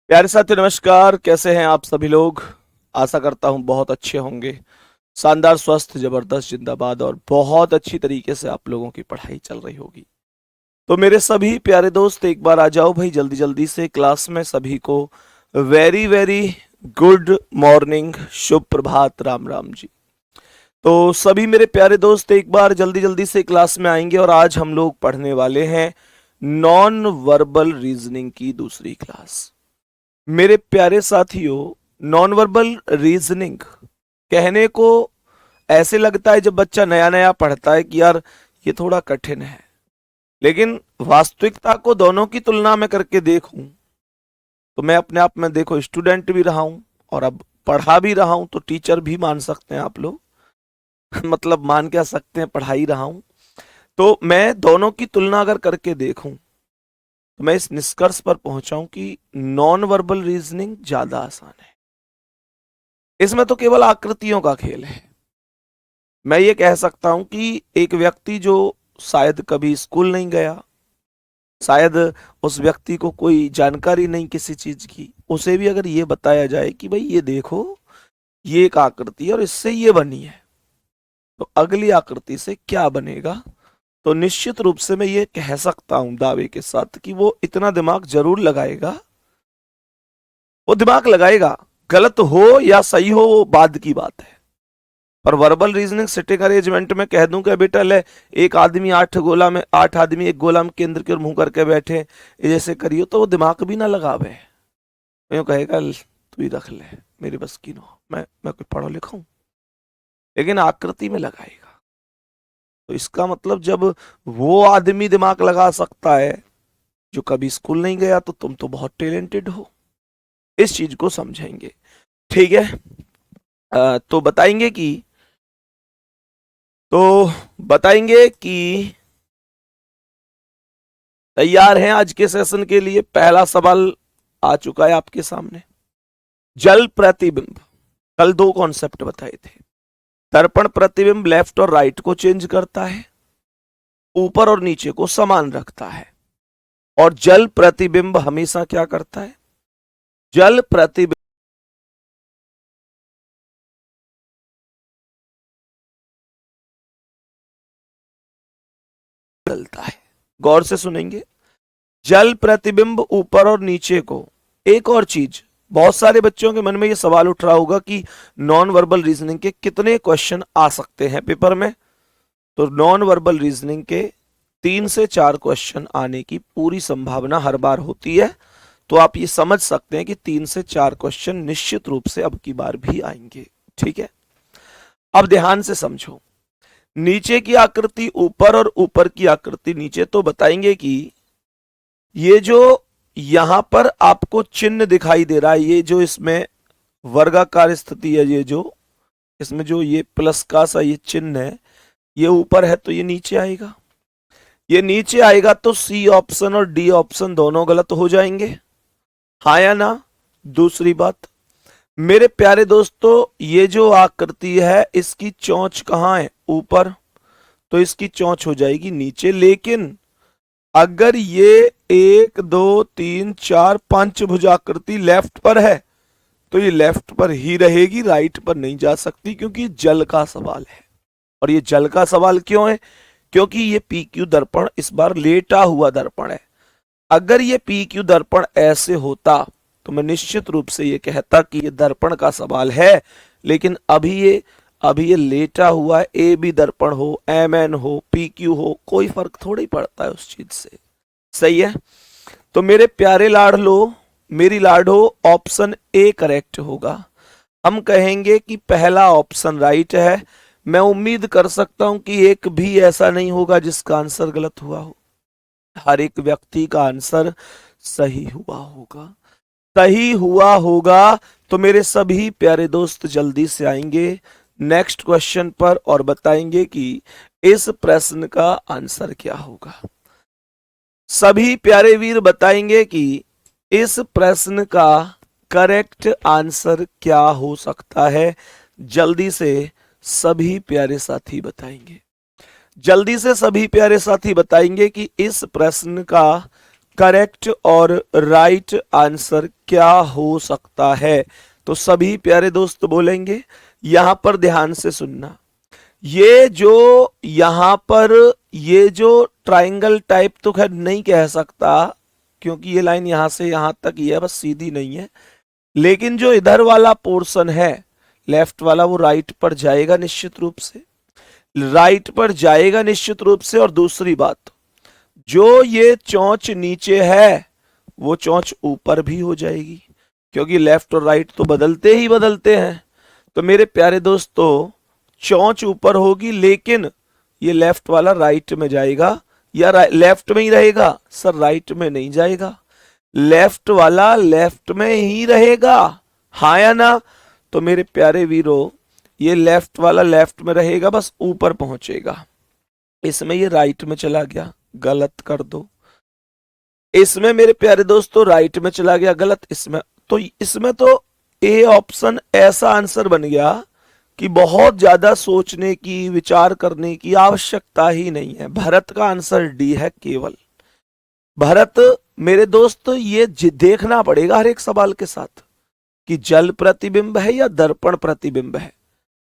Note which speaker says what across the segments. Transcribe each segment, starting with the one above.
Speaker 1: प्यारे साथी नमस्कार। कैसे हैं आप सभी लोग। आशा करता हूं बहुत अच्छे होंगे। शानदार, स्वस्थ, जबरदस्त, जिंदाबाद और बहुत अच्छी तरीके से आप लोगों की पढ़ाई चल रही होगी। तो मेरे सभी प्यारे दोस्त एक बार आ जाओ भाई, जल्दी जल्दी से क्लास में। सभी को वेरी वेरी गुड मॉर्निंग, शुभ प्रभात, राम राम जी। तो सभी मेरे प्यारे दोस्त एक बार जल्दी जल्दी से क्लास में आएंगे और आज हम लोग पढ़ने वाले हैं नॉन वर्बल रीजनिंग की दूसरी क्लास। मेरे प्यारे साथियों, नॉन वर्बल रीजनिंग कहने को ऐसे लगता है जब बच्चा नया नया पढ़ता है कि यार ये थोड़ा कठिन है, लेकिन वास्तविकता को दोनों की तुलना में करके देखूं तो मैं अपने आप में देखो स्टूडेंट भी रहा हूं और अब पढ़ा भी रहा हूं, तो टीचर भी मान सकते हैं आप लोग। मतलब मान क्या सकते हैं, पढ़ा ही रहा हूं। तो मैं दोनों की तुलना अगर करके देखूं तो मैं इस निष्कर्ष पर पहुंचाऊं कि नॉन वर्बल रीजनिंग ज्यादा आसान है। इसमें तो केवल आकृतियों का खेल है। मैं ये कह सकता हूं कि एक व्यक्ति जो शायद कभी स्कूल नहीं गया, शायद उस व्यक्ति को कोई जानकारी नहीं किसी चीज की, उसे भी अगर ये बताया जाए कि भाई ये देखो, ये एक आकृति है और इससे ये बनी है, तो अगली आकृति से क्या बनेगा, तो निश्चित रूप से मैं ये कह सकता हूं दावे के साथ कि वो इतना दिमाग जरूर लगाएगा। वो दिमाग लगाएगा, गलत हो या सही हो वो बाद की बात है। पर वर्बल रीजनिंग सिटिंग अरेंजमेंट में कह दूं कि बेटा ले, एक आदमी आठ आदमी एक गोला में केंद्र के ओर मुंह करके बैठे, ये जैसे करियो, तो वो दिमाग भी ना लगावे। यूं कहेगा तू ही रख ले, मेरे बस की नो, मैं कोई पढ़ो लिखा हूं। लेकिन आकृति में लगाएगा, तो इसका मतलब जब वो आदमी दिमाग लगा सकता है जो कभी स्कूल नहीं गया, तो तुम तो बहुत टैलेंटेड हो। इस चीज को समझेंगे, ठीक है। तो बताएंगे कि तैयार हैं आज के सेशन के लिए। पहला सवाल आ चुका है आपके सामने। जल प्रतिबिंब, कल दो कॉन्सेप्ट बताए थे। दर्पण प्रतिबिंब लेफ्ट और राइट को चेंज करता है, ऊपर और नीचे को समान रखता है। और जल प्रतिबिंब हमेशा क्या करता है, जल प्रतिबिंब बदलता है। गौर से सुनेंगे, जल प्रतिबिंब ऊपर और नीचे को। एक और चीज, बहुत सारे बच्चों के मन में यह सवाल उठ रहा होगा कि नॉन वर्बल रीजनिंग के कितने क्वेश्चन आ सकते हैं पेपर में। तो नॉन वर्बल रीजनिंग के 3 से 4 क्वेश्चन आने की पूरी संभावना हर बार होती है। तो आप ये समझ सकते हैं कि 3 से 4 क्वेश्चन निश्चित रूप से अब की बार भी आएंगे, ठीक है। अब ध्यान से समझो, नीचे की आकृति ऊपर और ऊपर की आकृति नीचे। तो बताएंगे कि ये जो यहां पर आपको चिन्ह दिखाई दे रहा है, ये जो इसमें वर्गाकार स्थिति है, ये जो इसमें जो ये प्लस का सा ये चिन्ह है, ये ऊपर है तो ये नीचे आएगा। ये नीचे आएगा तो सी ऑप्शन और डी ऑप्शन दोनों गलत हो जाएंगे, हाँ या ना। दूसरी बात मेरे प्यारे दोस्तों, ये जो आकृति है इसकी चोंच कहां है, ऊपर, तो इसकी चोंच हो जाएगी नीचे। लेकिन अगर ये 1 2 3 4 5 भुजाकृति लेफ्ट पर है तो ये लेफ्ट पर ही रहेगी, राइट पर नहीं जा सकती, क्योंकि जल का सवाल है। और ये जल का सवाल क्यों है, क्योंकि ये पी क्यू दर्पण इस बार लेटा हुआ दर्पण है। अगर ये पी क्यू दर्पण ऐसे होता तो मैं निश्चित रूप से ये कहता कि ये दर्पण का सवाल है। लेकिन अभी ये लेटा हुआ है। ए बी दर्पण हो, एम एन हो, पी क्यू हो, कोई फर्क थोड़ा ही पड़ता है उस चीज से, सही है। तो मेरे प्यारे लाडलो, मेरी लाडो, ऑप्शन ए करेक्ट होगा। हम कहेंगे कि पहला ऑप्शन राइट है। मैं उम्मीद कर सकता हूं कि एक भी ऐसा नहीं होगा जिसका आंसर गलत हुआ हो। हर एक व्यक्ति का आंसर सही हुआ होगा, सही हुआ होगा। तो मेरे सभी प्यारे दोस्त जल्दी से आएंगे नेक्स्ट क्वेश्चन पर और बताएंगे कि इस प्रश्न का आंसर क्या होगा। सभी प्यारे वीर बताएंगे कि इस प्रश्न का करेक्ट आंसर क्या हो सकता है। जल्दी से सभी प्यारे साथी बताएंगे, जल्दी से सभी प्यारे साथी बताएंगे कि इस प्रश्न का करेक्ट और राइट आंसर क्या हो सकता है? तो सभी प्यारे दोस्त बोलेंगे। यहां पर ध्यान से सुनना, ये जो यहां पर ये जो ट्रायंगल टाइप तो खैर नहीं कह सकता, क्योंकि ये लाइन यहां से यहां तक ही है, बस सीधी नहीं है। लेकिन जो इधर वाला पोर्शन है लेफ्ट वाला, वो राइट पर जाएगा निश्चित रूप से, राइट पर जाएगा निश्चित रूप से। और दूसरी बात, जो ये चोंच नीचे है वो चोंच ऊपर भी हो जाएगी, क्योंकि लेफ्ट और राइट तो बदलते ही बदलते हैं। तो मेरे प्यारे दोस्तों, चोंच ऊपर होगी, लेकिन ये लेफ्ट वाला राइट में जाएगा, या लेफ्ट में ही रहेगा? सर राइट में नहीं जाएगा, लेफ्ट वाला लेफ्ट में ही रहेगा, हाँ या ना? तो मेरे प्यारे वीरों, ये लेफ्ट वाला लेफ्ट में रहेगा, बस ऊपर पहुंचेगा। इसमें ये राइट में चला गया, गलत कर दो। इसमें मेरे प्यारे दोस्तों राइट में चला गया, गलत। इसमें तो ए ऑप्शन ऐसा आंसर बन गया कि बहुत ज्यादा सोचने की, विचार करने की आवश्यकता ही नहीं है। भरत का आंसर डी है केवल। भरत मेरे दोस्त, ये देखना पड़ेगा हर एक सवाल के साथ कि जल प्रतिबिंब है या दर्पण प्रतिबिंब है।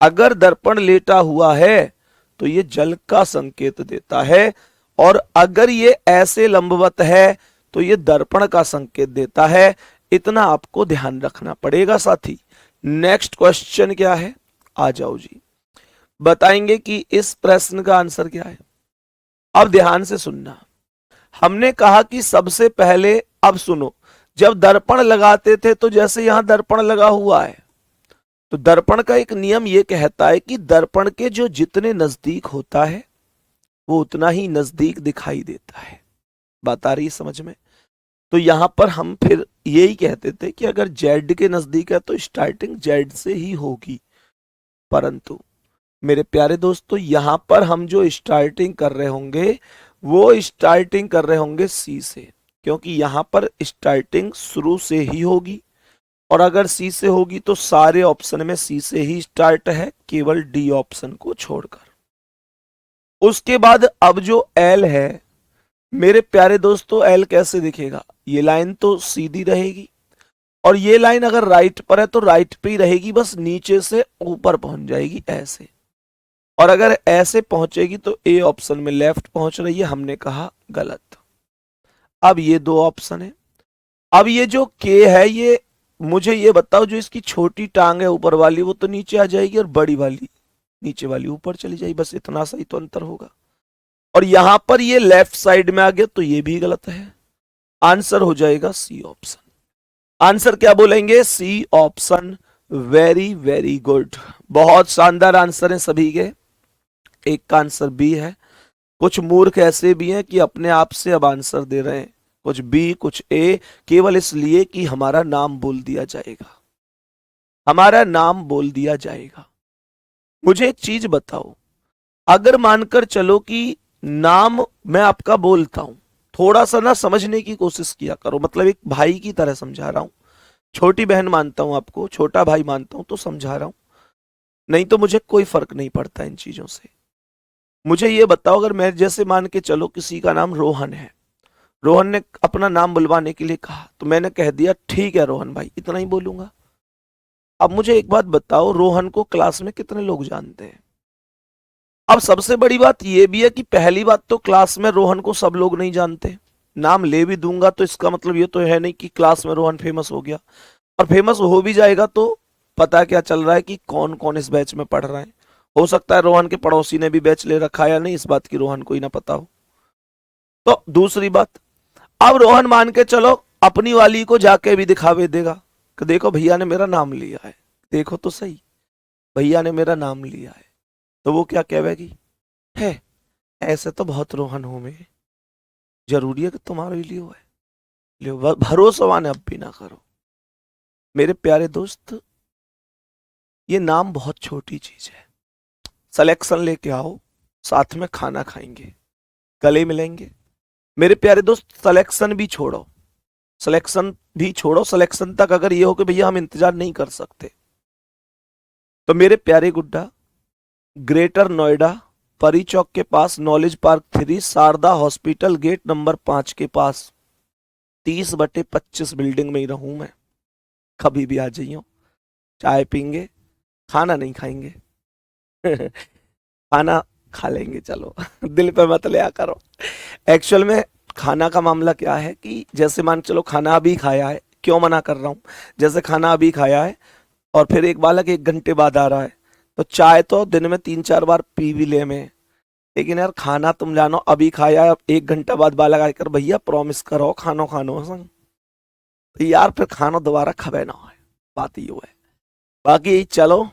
Speaker 1: अगर दर्पण लेटा हुआ है तो ये जल का संकेत देता है, और अगर ये ऐसे लंबवत है तो ये दर्पण का संकेत देता है। इतना आपको ध्यान रखना पड़ेगा साथी। नेक्स्ट क्वेश्चन क्या है? आ जाओ जी, बताएंगे कि इस प्रश्न का आंसर क्या है। अब ध्यान से सुनना, हमने कहा कि सबसे पहले, अब सुनो, जब दर्पण लगाते थे तो जैसे यहां दर्पण लगा हुआ है, तो दर्पण का एक नियम यह कहता है कि दर्पण के जो जितने नजदीक होता है वो उतना ही नजदीक दिखाई देता है। बात आ रही है समझ में? तो यहां पर हम फिर यही कहते थे कि अगर जेड के नजदीक है तो स्टार्टिंग जेड से ही होगी, परंतु मेरे प्यारे दोस्तों यहां पर हम जो स्टार्टिंग कर रहे होंगे वो स्टार्टिंग कर रहे होंगे सी से, क्योंकि यहां पर स्टार्टिंग शुरू से ही होगी, और अगर सी से होगी तो सारे ऑप्शन में सी से ही स्टार्ट है, केवल डी ऑप्शन को छोड़कर। उसके बाद अब जो एल है मेरे प्यारे दोस्तों, एल कैसे दिखेगा? ये लाइन तो सीधी रहेगी, और ये लाइन अगर राइट पर है तो राइट पे ही रहेगी, बस नीचे से ऊपर पहुंच जाएगी ऐसे। और अगर ऐसे पहुंचेगी तो ए ऑप्शन में लेफ्ट पहुंच रही है, हमने कहा गलत। अब ये दो ऑप्शन है। अब ये जो के है, ये मुझे ये बताओ, जो इसकी छोटी टांग है ऊपर वाली वो तो नीचे आ जाएगी, और बड़ी वाली नीचे वाली ऊपर चली जाएगी, बस इतना सा ही तो अंतर होगा। और यहां पर ये लेफ्ट साइड में आ गया तो ये भी गलत है। आंसर हो जाएगा सी ऑप्शन। आंसर क्या बोलेंगे? C option. Very very good, बहुत शानदार आंसर है सभी के। एक का आंसर बी है। कुछ मूर्ख ऐसे भी हैं कि अपने आप से अब आंसर दे रहे हैं, कुछ बी कुछ ए, केवल इसलिए कि हमारा नाम बोल दिया जाएगा, हमारा नाम बोल दिया जाएगा। मुझे एक चीज बताओ, अगर मानकर चलो कि नाम मैं आपका बोलता हूं, थोड़ा सा ना समझने की कोशिश किया करो, मतलब एक भाई की तरह समझा रहा हूं। छोटी बहन मानता हूं आपको, छोटा भाई मानता हूं तो समझा रहा हूं, नहीं तो मुझे कोई फर्क नहीं पड़ता इन चीजों से। मुझे ये बताओ, अगर मैं जैसे मान के चलो किसी का नाम रोहन है, रोहन ने अपना नाम बुलवाने के लिए कहा, तो मैंने कह दिया ठीक है रोहन भाई, इतना ही बोलूंगा। अब मुझे एक बात बताओ, रोहन को क्लास में कितने लोग जानते हैं? अब सबसे बड़ी बात यह भी है कि पहली बात तो क्लास में रोहन को सब लोग नहीं जानते। नाम ले भी दूंगा तो इसका मतलब ये तो है नहीं कि क्लास में रोहन फेमस हो गया, और फेमस हो भी जाएगा तो पता क्या चल रहा है कि कौन कौन इस बैच में पढ़ रहा है। हो सकता है रोहन के पड़ोसी ने भी बैच ले रखा है या नहीं, इस बात की रोहन को ही ना पता हो। तो दूसरी बात, अब रोहन मान के चलो अपनी वाली को जाके भी दिखावे देगा कि देखो भैया ने मेरा नाम लिया है, देखो तो सही भैया ने मेरा नाम लिया है, तो वो क्या कहेगी? है ऐसे तो बहुत रोहन हो, में जरूरी है कि तुम्हारे लिए है, लियो भरोसा अब भी ना करो। मेरे प्यारे दोस्त, ये नाम बहुत छोटी चीज है। सिलेक्शन लेके आओ, साथ में खाना खाएंगे, गले मिलेंगे। मेरे प्यारे दोस्त, सिलेक्शन भी छोड़ो, सिलेक्शन भी छोड़ो, सिलेक्शन तक अगर ये हो कि भैया हम इंतजार नहीं कर सकते, तो मेरे प्यारे गुड्डा, ग्रेटर नोएडा परी चौक के पास, knowledge park 3, Sharda hospital gate number 5 के पास 30/25 बिल्डिंग में ही रहूं मैं, कभी भी आ जाइयो, चाय पीएंगे, खाना नहीं खाएंगे। खाना खा लेंगे चलो। दिल पे मत लिया करो। एक्चुअल में खाना का मामला क्या है कि जैसे मान चलो खाना अभी खाया है, क्यों मना कर रहा हूँ, जैसे खाना अभी खाया है और फिर एक बालक 1 घंटे बाद आ रहा है, तो चाय तो दिन में 3-4 बार पी भी ले में, लेकिन यार खाना तुम जानो अभी खाया है, 1 घंटा बाद बालक आकर भैया प्रॉमिस करो खानो खानो संग, तो यार फिर खाना दोबारा खबे ना हो। बात ये है। बाकी चलो,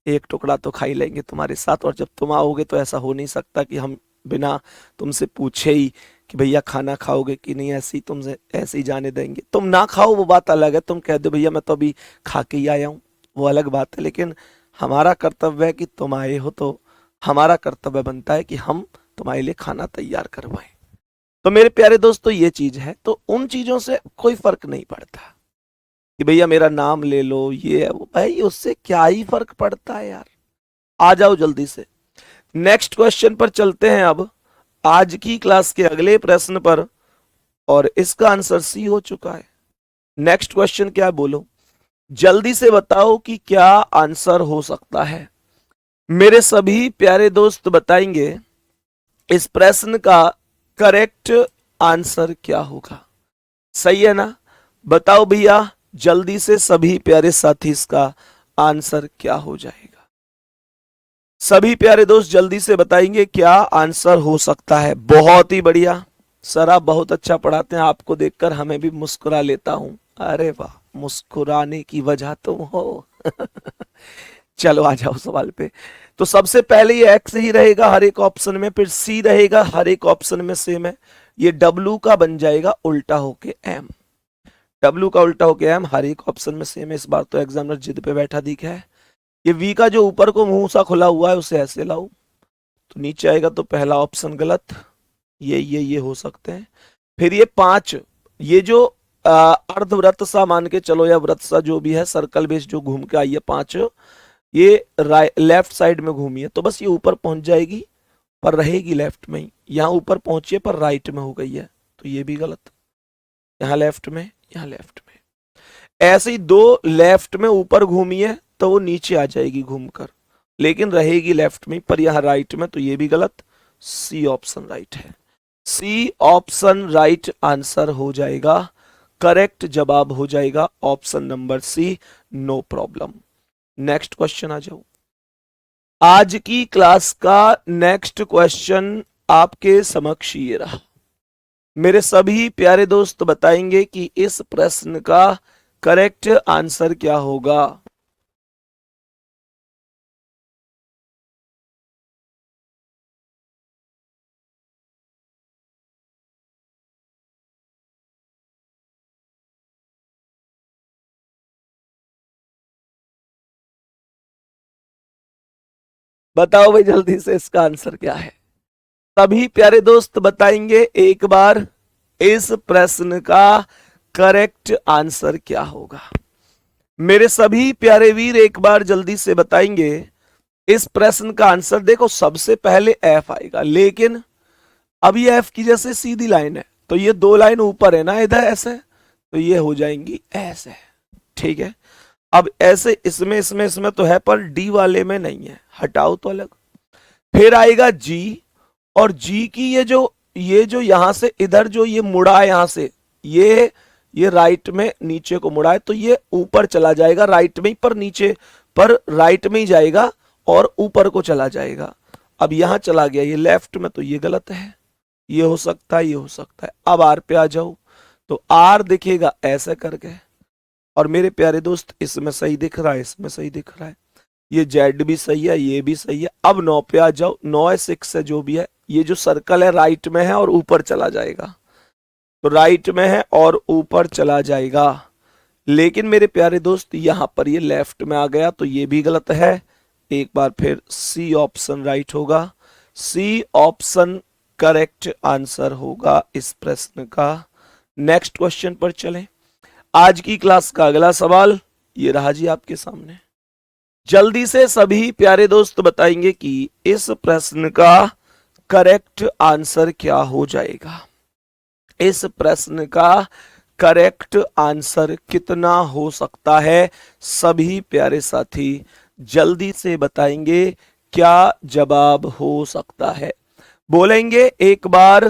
Speaker 1: एक टुकड़ा तो खा ही लेंगे तुम्हारे साथ, और जब तुम आओगे तो ऐसा हो नहीं सकता कि हम बिना तुमसे पूछे ही कि भैया खाना खाओगे कि नहीं, ऐसे ही तुमसे ऐसे ही जाने देंगे। तुम ना खाओ वो बात अलग है, तुम कह दो भैया मैं तो अभी खा के ही आया हूँ, वो अलग बात है, लेकिन हमारा कर्तव्य है कि तुम आए हो तो हमारा कर्तव्य बनता है कि हम तुम्हारे लिए खाना तैयार करवाएं। तो मेरे प्यारे दोस्तों ये चीज है, तो उन चीजों से कोई फर्क नहीं पड़ता कि भैया मेरा नाम ले लो, ये है वो, भाई उससे क्या ही फर्क पड़ता है यार। आ जाओ जल्दी से नेक्स्ट क्वेश्चन पर चलते हैं अब, आज की क्लास के अगले प्रश्न पर, और इसका आंसर सी हो चुका है। नेक्स्ट क्वेश्चन क्या है बोलो, जल्दी से बताओ कि क्या आंसर हो सकता है। मेरे सभी प्यारे दोस्त बताएंगे इस प्रश्न का करेक्ट आंसर क्या होगा। सही है ना, बताओ भैया जल्दी से सभी प्यारे साथी, इसका आंसर क्या हो जाएगा। सभी प्यारे दोस्त जल्दी से बताएंगे क्या आंसर हो सकता है। बहुत ही बढ़िया सर, आप बहुत अच्छा पढ़ाते हैं, आपको देखकर हमें भी मुस्कुरा लेता हूं। अरे वाह, मुस्कुराने की वजह तुम हो। चलो आ जाओ सवाल पे। तो सबसे पहले ये एक्स ही रहेगा हर एक ऑप्शन में, फिर सी रहेगा हर एक ऑप्शन में सेम है, ये डब्लू का बन जाएगा उल्टा होके एम, डब्लू का उल्टा होके एम हर एक ऑप्शन में सेम है। इस बार तो एग्जामिनर जिद पे बैठा दिखा है। ये वी का जो ऊपर को मुंह सा खुला हुआ है उसे ऐसे लाओ तो नीचे आएगा, तो पहला ऑप्शन गलत, ये हो सकते हैं। फिर ये 5, ये जो अर्धवृत्त सा मान के चलो या वृत्त सा जो भी है, सर्कल बेस जो घूम के आई है 5, ये लेफ्ट साइड में घूमी है, तो बस ये ऊपर पहुंच जाएगी पर रहेगी लेफ्ट में ही। यहाँ ऊपर पहुंची है पर राइट में हो गई है, तो ये भी गलत। यहाँ लेफ्ट में, यहाँ लेफ्ट में, ऐसे ही 2 लेफ्ट में ऊपर घूमी है तो वो नीचे आ जाएगी घूमकर, लेकिन रहेगी लेफ्ट में, पर यहाँ राइट में, तो ये भी गलत। सी ऑप्शन राइट है, सी ऑप्शन राइट आंसर हो जाएगा, करेक्ट जवाब हो जाएगा option number C, no problem. Next question आ जाओ। आज की क्लास का नेक्स्ट क्वेश्चन आपके समक्ष ये रहा। मेरे सभी प्यारे दोस्त बताएंगे कि इस प्रश्न का करेक्ट आंसर क्या होगा। बताओ भाई जल्दी से इसका आंसर क्या है। सभी प्यारे दोस्त बताएंगे एक बार इस प्रश्न का करेक्ट आंसर क्या होगा। मेरे सभी प्यारे वीर एक बार जल्दी से बताएंगे इस प्रश्न का आंसर। देखो सबसे पहले एफ आएगा, लेकिन अब ये एफ की जैसे सीधी लाइन है तो ये 2 लाइन ऊपर है ना इधर ऐसे, तो ये हो जाएंगी ऐसे, ठीक है। अब ऐसे इसमें इसमें इसमें तो है पर डी वाले में नहीं है, हटाओ तो अलग। फिर आएगा जी, और जी की ये जो यहां से इधर जो ये मुड़ा है यहां से, ये राइट में नीचे को मुड़ा है तो ये ऊपर चला जाएगा राइट में ही, पर नीचे पर राइट में ही जाएगा और ऊपर को चला जाएगा। अब यहां चला गया ये लेफ्ट में, तो ये गलत है, ये हो सकता है, ये हो सकता है। अब आर पे आ जाओ तो आर दिखेगा ऐसे करके, और मेरे प्यारे दोस्त इसमें सही दिख रहा है, इसमें सही दिख रहा है, ये जेड भी सही है, ये भी सही है। अब 9 पे आ जाओ, 9 है 6 है जो भी है, ये जो सर्कल है राइट में है और ऊपर चला जाएगा, तो राइट में है और ऊपर चला जाएगा। लेकिन मेरे प्यारे दोस्त यहां पर ये लेफ्ट में आ गया, तो ये भी गलत है। एक बार फिर सी ऑप्शन राइट होगा, सी ऑप्शन करेक्ट आंसर होगा इस प्रश्न का। नेक्स्ट क्वेश्चन पर चलें। आज की क्लास का अगला सवाल ये रहा जी आपके सामने। जल्दी से सभी प्यारे दोस्त बताएंगे कि इस प्रश्न का करेक्ट आंसर क्या हो जाएगा। इस प्रश्न का करेक्ट आंसर कितना हो सकता है? सभी प्यारे साथी जल्दी से बताएंगे क्या जवाब हो सकता है। बोलेंगे एक बार,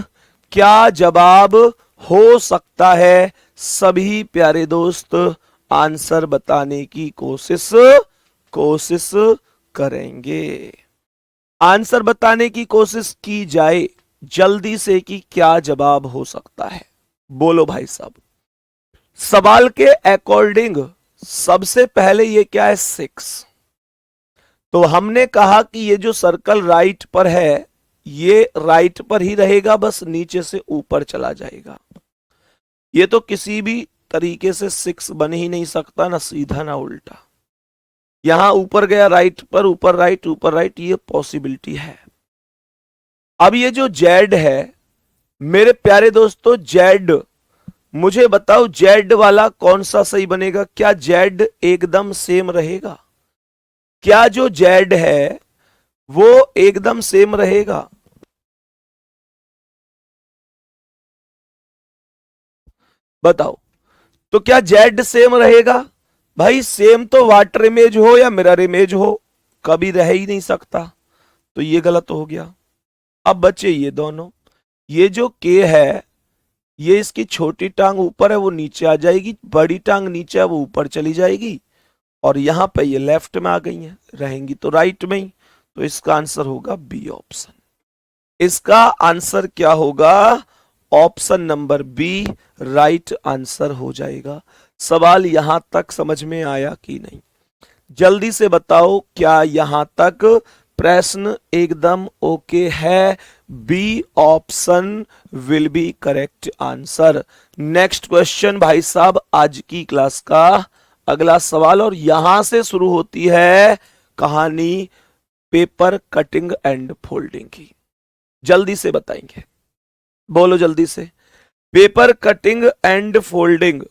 Speaker 1: क्या जवाब हो सकता है? सभी प्यारे दोस्त आंसर बताने की कोशिश करेंगे। आंसर बताने की कोशिश की जाए जल्दी से कि क्या जवाब हो सकता है। बोलो भाई साहब। सवाल के अकॉर्डिंग सबसे पहले ये क्या है? 6। तो हमने कहा कि ये जो सर्कल राइट पर है ये राइट पर ही रहेगा, बस नीचे से ऊपर चला जाएगा। ये तो किसी भी तरीके से 6 बन ही नहीं सकता, ना सीधा ना उल्टा। यहां ऊपर गया राइट पर, ऊपर राइट, ये पॉसिबिलिटी है। अब ये जो जेड है मेरे प्यारे दोस्तों, जेड मुझे बताओ जेड वाला कौन सा सही बनेगा? क्या जेड एकदम सेम रहेगा? क्या जो जेड है वो एकदम सेम रहेगा? बताओ। तो क्या जेड सेम रहेगा? भाई सेम तो वाटर इमेज हो या मिरर इमेज हो, कभी रह ही नहीं सकता। तो ये गलत हो गया। अब बचे ये दोनों। ये जो के है ये इसकी छोटी टांग ऊपर है वो नीचे आ जाएगी, बड़ी टांग नीचे है वो ऊपर चली जाएगी, और यहां पे ये लेफ्ट में आ गई है, रहेंगी तो राइट में ही। तो इसका आंसर होगा बी ऑप्शन। इसका आंसर क्या होगा? Option number B right answer हो जाएगा। सवाल यहां तक समझ में आया कि नहीं? जल्दी से बताओ क्या यहां तक प्रश्न एकदम ओके है? B option will be correct answer. Next question भाई साहब, आज की क्लास का अगला सवाल, और यहां से शुरू होती है कहानी पेपर कटिंग एंड फोल्डिंग की। जल्दी से बताएंगे, बोलो जल्दी से। पेपर कटिंग एंड फोल्डिंग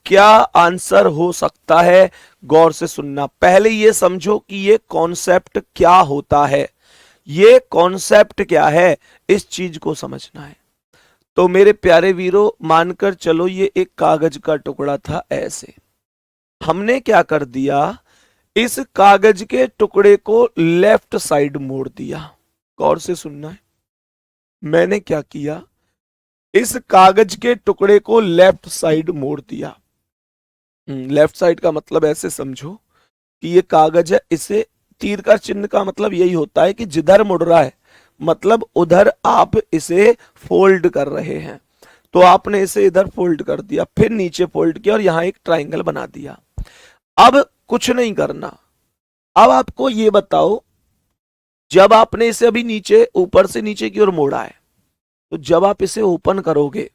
Speaker 1: क्या आंसर हो सकता है? गौर से सुनना। पहले ये समझो कि ये कॉन्सेप्ट क्या होता है, ये कॉन्सेप्ट क्या है, इस चीज को समझना है। तो मेरे प्यारे वीरों मानकर चलो ये एक कागज का टुकड़ा था, ऐसे हमने क्या कर दिया, इस कागज के टुकड़े को लेफ्ट साइड मोड़ दिया। गौर से सुनना है, मैंने क्या किया, इस कागज के टुकड़े को लेफ्ट साइड मोड़ दिया। लेफ्ट साइड का मतलब ऐसे समझो कि ये कागज है, इसे तीर का चिन्ह का मतलब यही होता है कि जिधर मुड़ रहा है मतलब उधर आप इसे फोल्ड कर रहे हैं। तो आपने इसे इधर फोल्ड कर दिया, फिर नीचे फोल्ड किया और यहां एक ट्राइंगल बना दिया। अब कुछ नहीं करना। अब आपको ये बताओ, जब आपने इसे अभी नीचे ऊपर से नीचे की ओर मोड़ा है, तो जब आप इसे ओपन करोगे,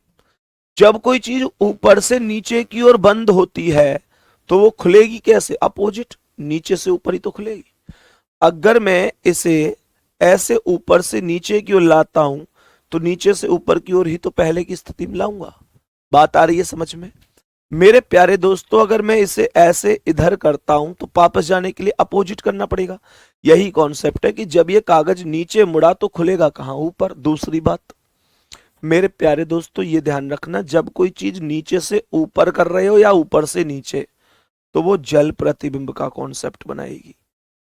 Speaker 1: जब कोई चीज ऊपर से नीचे की ओर बंद होती है तो वो खुलेगी कैसे? अपोजिट, नीचे से ऊपर ही तो खुलेगी। अगर मैं इसे ऐसे ऊपर से नीचे की ओर लाता हूं तो नीचे से ऊपर की ओर ही तो पहले की स्थिति में लाऊंगा। बात आ रही है समझ में? मेरे प्यारे दोस्तों अगर मैं इसे ऐसे इधर करता हूं तो वापस जाने के लिए अपोजिट करना पड़ेगा। यही कॉन्सेप्ट है कि जब ये कागज नीचे मुड़ा तो खुलेगा कहां? ऊपर। दूसरी बात मेरे प्यारे दोस्तों ये ध्यान रखना, जब कोई चीज नीचे से ऊपर कर रहे हो या ऊपर से नीचे तो वो जल प्रतिबिंब का कॉन्सेप्ट बनाएगी,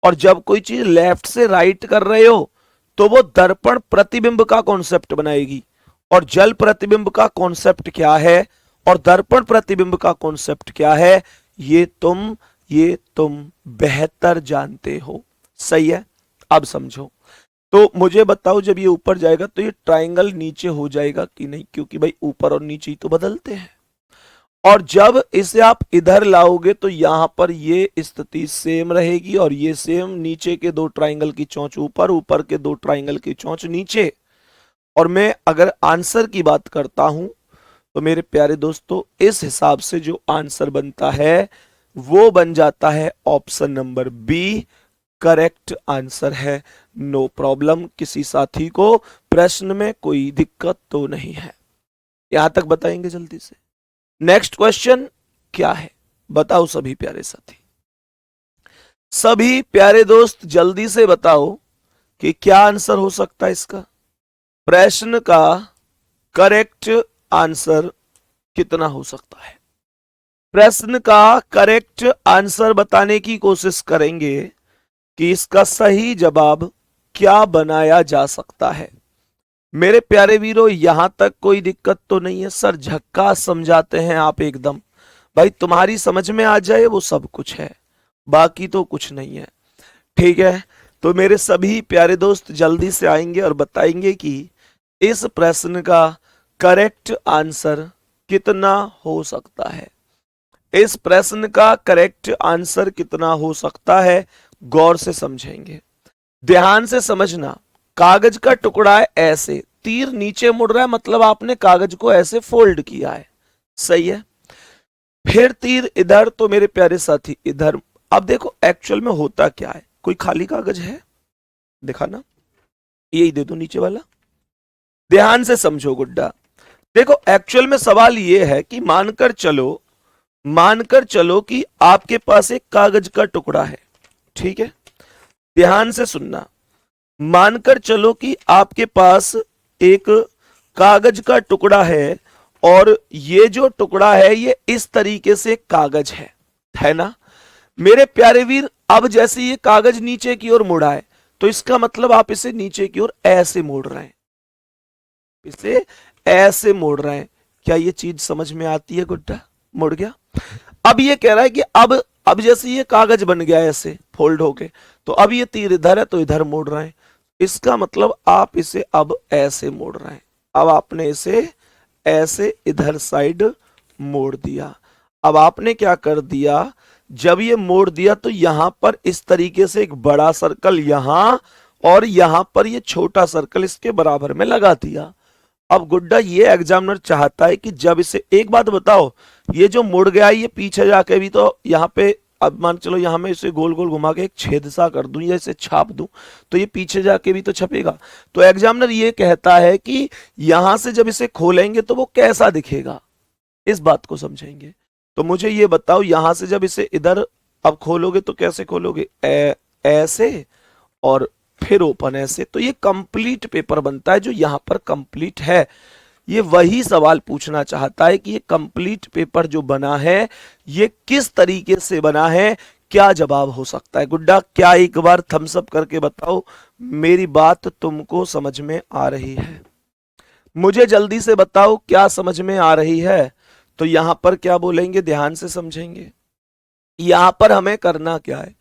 Speaker 1: और जब कोई चीज लेफ्ट से राइट कर रहे हो तो वो दर्पण प्रतिबिंब का कॉन्सेप्ट बनाएगी। और जल प्रतिबिंब का कॉन्सेप्ट क्या है और दर्पण प्रतिबिंब का कॉन्सेप्ट क्या है, ये तुम बेहतर जानते हो। सही है? अब समझो। तो मुझे बताओ जब ये ऊपर जाएगा तो ये ट्राइंगल नीचे हो जाएगा कि नहीं? क्योंकि भाई ऊपर और नीचे ही तो बदलते हैं। और जब इसे आप इधर लाओगे तो यहां पर ये स्थिति सेम रहेगी, और ये सेम, नीचे के दो ट्राइंगल की चोंच ऊपर, ऊपर के दो ट्राइंगल की चोंच नीचे। और मैं अगर आंसर की बात करता हूं तो मेरे प्यारे दोस्तों इस हिसाब से जो आंसर बनता है वो बन जाता है option number B correct answer है। No problem. किसी साथी को प्रश्न में कोई दिक्कत तो नहीं है? यहां तक बताएंगे जल्दी से। नेक्स्ट क्वेश्चन क्या है बताओ सभी प्यारे साथी, सभी प्यारे दोस्त जल्दी से बताओ कि क्या आंसर हो सकता है इसका। प्रश्न का करेक्ट आंसर कितना हो सकता है? प्रश्न का करेक्ट आंसर बताने की कोशिश करेंगे कि इसका सही जवाब क्या बनाया जा सकता है। मेरे प्यारे वीरों, यहां तक कोई दिक्कत तो नहीं है? सर झक्का समझाते हैं आप एकदम। भाई तुम्हारी समझ में आ जाए वो सब कुछ है, बाकी तो कुछ नहीं है। ठीक है, तो मेरे सभी प्यारे दोस्त जल्दी से आएंगे और बताएंगे कि इस प्रश्न का करेक्ट आंसर कितना हो सकता है। इस प्रश्न का करेक्ट आंसर कितना हो सकता है, गौर से समझेंगे, ध्यान से समझना। कागज का टुकड़ा है ऐसे, तीर नीचे मुड़ रहा है, मतलब आपने कागज को ऐसे फोल्ड किया है, सही है। फिर तीर इधर, तो मेरे प्यारे साथी इधर। अब देखो एक्चुअल में होता क्या है, कोई खाली कागज है दिखाना, यही दे दो नीचे वाला। ध्यान से समझो गुड्डा। देखो एक्चुअल में सवाल ये है कि मानकर चलो कि आपके पास एक कागज का टुकड़ा है, ठीक है, ध्यान से सुनना। मानकर चलो कि आपके पास एक कागज का टुकड़ा है और ये जो टुकड़ा है ये इस तरीके से कागज है ना मेरे प्यारे वीर। अब जैसे ये कागज नीचे की ओर मुड़ा है तो इसका मतलब आप इसे नीचे की ओर ऐसे मोड़ रहे हैं, इसे ऐसे मोड़ रहे हैं। क्या ये चीज समझ में आती है गुड्डा? मुड़ गया। अब ये कह रहा है कि अब जैसे ये कागज बन गया ऐसे फोल्ड होके, तो अब ये तीर इधर है तो इधर मोड़ रहे हैं। इसका मतलब आप इसे अब ऐसे मोड़ रहे हैं। अब आपने इसे ऐसे इधर साइड मोड़ दिया। अब आपने क्या कर दिया, जब ये मोड़ दिया तो यहां पर इस तरीके से एक बड़ा सर्कल यहां और यहां पर ये छोटा सर्कल इसके बराबर में लगा दिया। अब गुड्डा ये एग्जामिनर चाहता है कि जब इसे, एक बात बताओ, ये जो मुड़ गया है ये पीछे जाके भी तो यहाँ पे, अब मान चलो यहाँ में इसे गोल गोल घुमा के एक छेद सा कर दूं या इसे छाप दूं तो ये पीछे जाके भी तो छपेगा। तो एग्जामिनर ये कहता है कि यहां से जब इसे खोलेंगे तो वो कैसा दिखेगा, इस बात को समझेंगे। तो मुझे ये बताओ, यहां से जब इसे इधर अब खोलोगे तो कैसे खोलोगे, ऐसे और फिर ओपन ऐसे, तो ये कंप्लीट पेपर बनता है जो यहां पर कंप्लीट है। ये वही सवाल पूछना चाहता है कि ये कंप्लीट पेपर जो बना है ये किस तरीके से बना है, क्या जवाब हो सकता है। गुड्डा क्या एक बार थम्स अप करके बताओ, मेरी बात तुमको समझ में आ रही है? मुझे जल्दी से बताओ क्या समझ में आ रही है। तो यहां पर क्या बोलेंगे, ध्यान से समझेंगे। यहां पर हमें करना क्या है,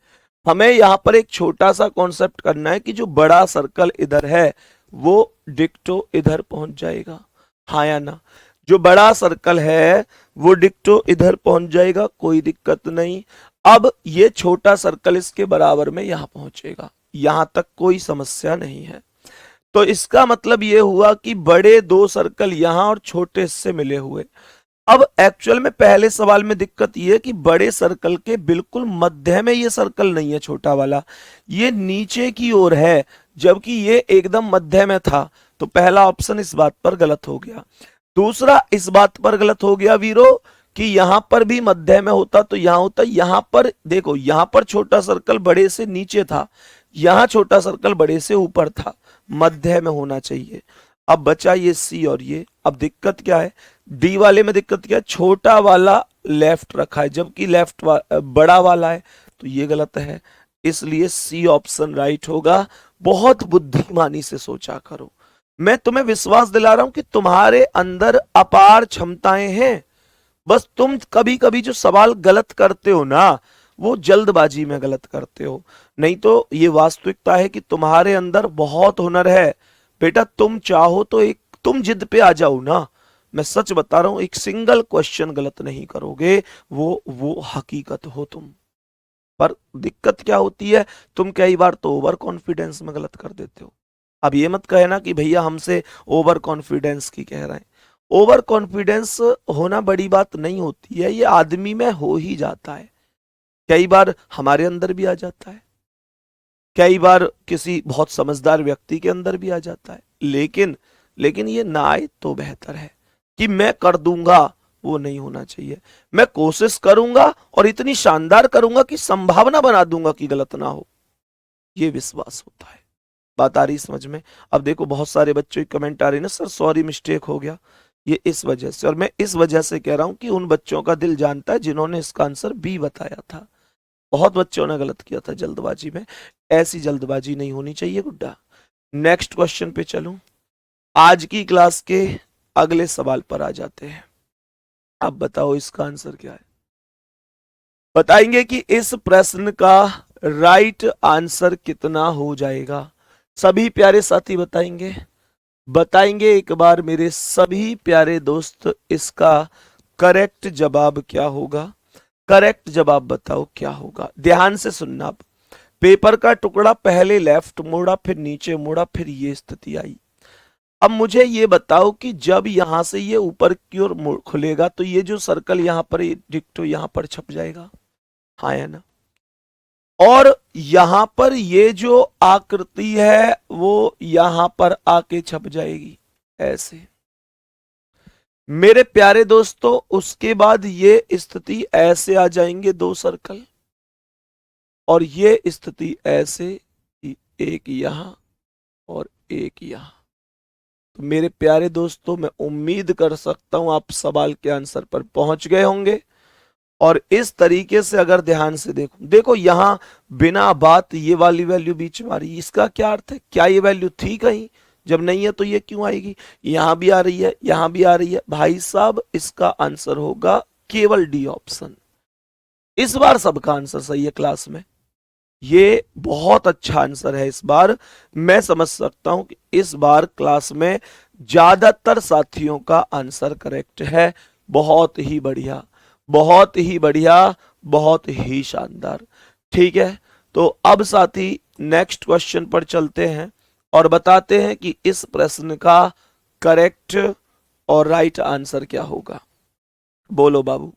Speaker 1: हमें यहां पर एक छोटा सा कॉन्सेप्ट करना है कि जो बड़ा सर्कल इधर है वो डिक्टो इधर पहुंच जाएगा, हाँ या ना। जो बड़ा सर्कल है वो डिक्टो इधर पहुंच जाएगा, कोई दिक्कत नहीं। अब ये छोटा सर्कल इसके बराबर में यहां पहुंचेगा, यहां तक कोई समस्या नहीं है। तो इसका मतलब ये हुआ कि बड़े दो सर्कल यहां और छोटे से मिले हुए। अब एक्चुअल में पहले सवाल में दिक्कत ये है कि बड़े सर्कल के बिल्कुल मध्य में ये सर्कल नहीं है, छोटा वाला ये नीचे की ओर है, जबकि ये एकदम मध्य में था। तो पहला ऑप्शन इस बात पर गलत हो गया। दूसरा इस बात पर गलत हो गया वीरो कि यहां पर भी मध्य में होता तो यहां होता, यहां पर देखो, यहां पर छोटा सर्कल बड़े से नीचे था, यहां छोटा सर्कल बड़े से ऊपर था, मध्य में होना चाहिए। अब बचा ये सी और ये। अब दिक्कत क्या है, डी वाले में दिक्कत क्या है, छोटा वाला लेफ्ट रखा है जबकि बड़ा वाला है, तो ये गलत है। इसलिए सी ऑप्शन राइट होगा। बहुत बुद्धिमानी से सोचा करो, मैं तुम्हें विश्वास दिला रहा हूं कि तुम्हारे अंदर अपार क्षमताएं हैं, बस तुम कभी कभी जो सवाल गलत करते हो ना वो जल्दबाजी में गलत करते हो। नहीं तो ये वास्तविकता है कि तुम्हारे अंदर बहुत हुनर है बेटा। तुम चाहो तो एक, तुम जिद पे आ जाओ ना, मैं सच बता रहा हूं, एक सिंगल क्वेश्चन गलत नहीं करोगे, वो हकीकत हो तुम। पर दिक्कत क्या होती है, तुम कई बार तो ओवर कॉन्फिडेंस में गलत कर देते हो। अब ये मत कहना कि भैया हमसे ओवर कॉन्फिडेंस की कह रहे हैं। ओवर कॉन्फिडेंस होना बड़ी बात नहीं होती है, ये आदमी में हो ही जाता है, कई बार हमारे अंदर भी आ जाता है, कई बार किसी बहुत समझदार व्यक्ति के अंदर भी आ जाता है। लेकिन ये ना आए तो बेहतर है। कि मैं कर दूंगा वो नहीं होना चाहिए, मैं कोशिश करूंगा और इतनी शानदार करूंगा कि संभावना बना दूंगा कि गलत ना हो, ये विश्वास होता है। बात आ रही समझ में? अब देखो बहुत सारे बच्चों की कमेंट आ रही है ना, सर सॉरी मिस्टेक हो गया। ये इस वजह से, और मैं इस वजह से कह रहा हूं कि उन बच्चों का दिल जानता है जिन्होंने इसका आंसर बी बताया था। बहुत बच्चों ने गलत किया था जल्दबाजी में, ऐसी जल्दबाजी नहीं होनी चाहिए गुड्डा। नेक्स्ट क्वेश्चन पे चलूं, आज की क्लास के अगले सवाल पर आ जाते हैं। अब बताओ इसका आंसर क्या है। बताएंगे कि इस प्रश्न का राइट आंसर कितना हो जाएगा। सभी प्यारे साथी बताएंगे, बताएंगे एक बार मेरे सभी प्यारे दोस्त, इसका करेक्ट जवाब क्या होगा। करेक्ट जवाब बताओ क्या होगा। ध्यान से सुनना। अब पेपर का टुकड़ा पहले लेफ्ट मोड़ा, फिर नीचे मोड़ा, फिर ये स्थिति आई। अब मुझे ये बताओ कि जब यहां से ये ऊपर की ओर खुलेगा तो ये जो सर्कल यहां पर डिक्टो यहां पर छप जाएगा, हाँ या ना। और यहां पर ये जो आकृति है वो यहां पर आके छप जाएगी ऐसे। मेरे प्यारे दोस्तों, उसके बाद ये स्थिति ऐसे आ जाएंगे दो सर्कल, और ये स्थिति ऐसे, एक यहां और एक यहां। तो मेरे प्यारे दोस्तों, मैं उम्मीद कर सकता हूं आप सवाल के आंसर पर पहुंच गए होंगे। और इस तरीके से अगर ध्यान से देखो यहां बिना बात ये वाली वैल्यू बीच में आ रही है, इसका क्या अर्थ है? क्या ये वैल्यू थी कहीं? जब नहीं है तो ये क्यों आएगी? यहां भी आ रही है, यहां भी आ रही है। भाई साहब, इसका आंसर होगा केवल डी ऑप्शन। इस बार सबका आंसर सही है क्लास में। ये बहुत अच्छा आंसर है इस बार। मैं समझ सकता हूं कि इस बार क्लास में ज्यादातर साथियों का आंसर करेक्ट है। बहुत ही बढ़िया, बहुत ही बढ़िया, बहुत ही शानदार। ठीक है, तो अब साथी नेक्स्ट क्वेश्चन पर चलते हैं और बताते हैं कि इस प्रश्न का करेक्ट और राइट आंसर क्या होगा। बोलो बाबू,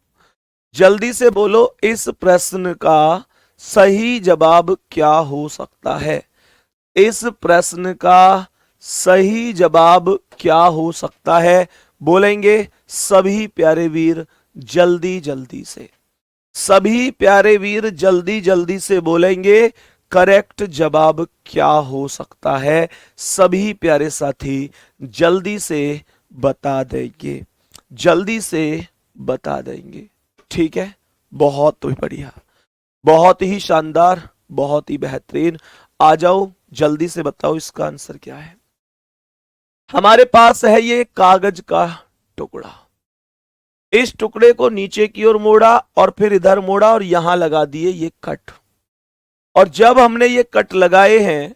Speaker 1: जल्दी से बोलो, इस प्रश्न का सही जवाब क्या हो सकता है? इस प्रश्न का सही जवाब क्या हो सकता है? बोलेंगे सभी प्यारे वीर जल्दी जल्दी से। सभी प्यारे वीर जल्दी जल्दी से बोलेंगे करेक्ट जवाब क्या हो सकता है। सभी प्यारे साथी जल्दी से बता देंगे, जल्दी से बता देंगे। ठीक है, बहुत बढ़िया, बहुत ही शानदार, बहुत ही बेहतरीन। आ जाओ, जल्दी से बताओ इसका आंसर क्या है। हमारे पास है ये कागज का टुकड़ा। इस टुकड़े को नीचे की ओर मोड़ा और फिर इधर मोड़ा और यहां लगा दिए ये कट। और जब हमने ये कट लगाए हैं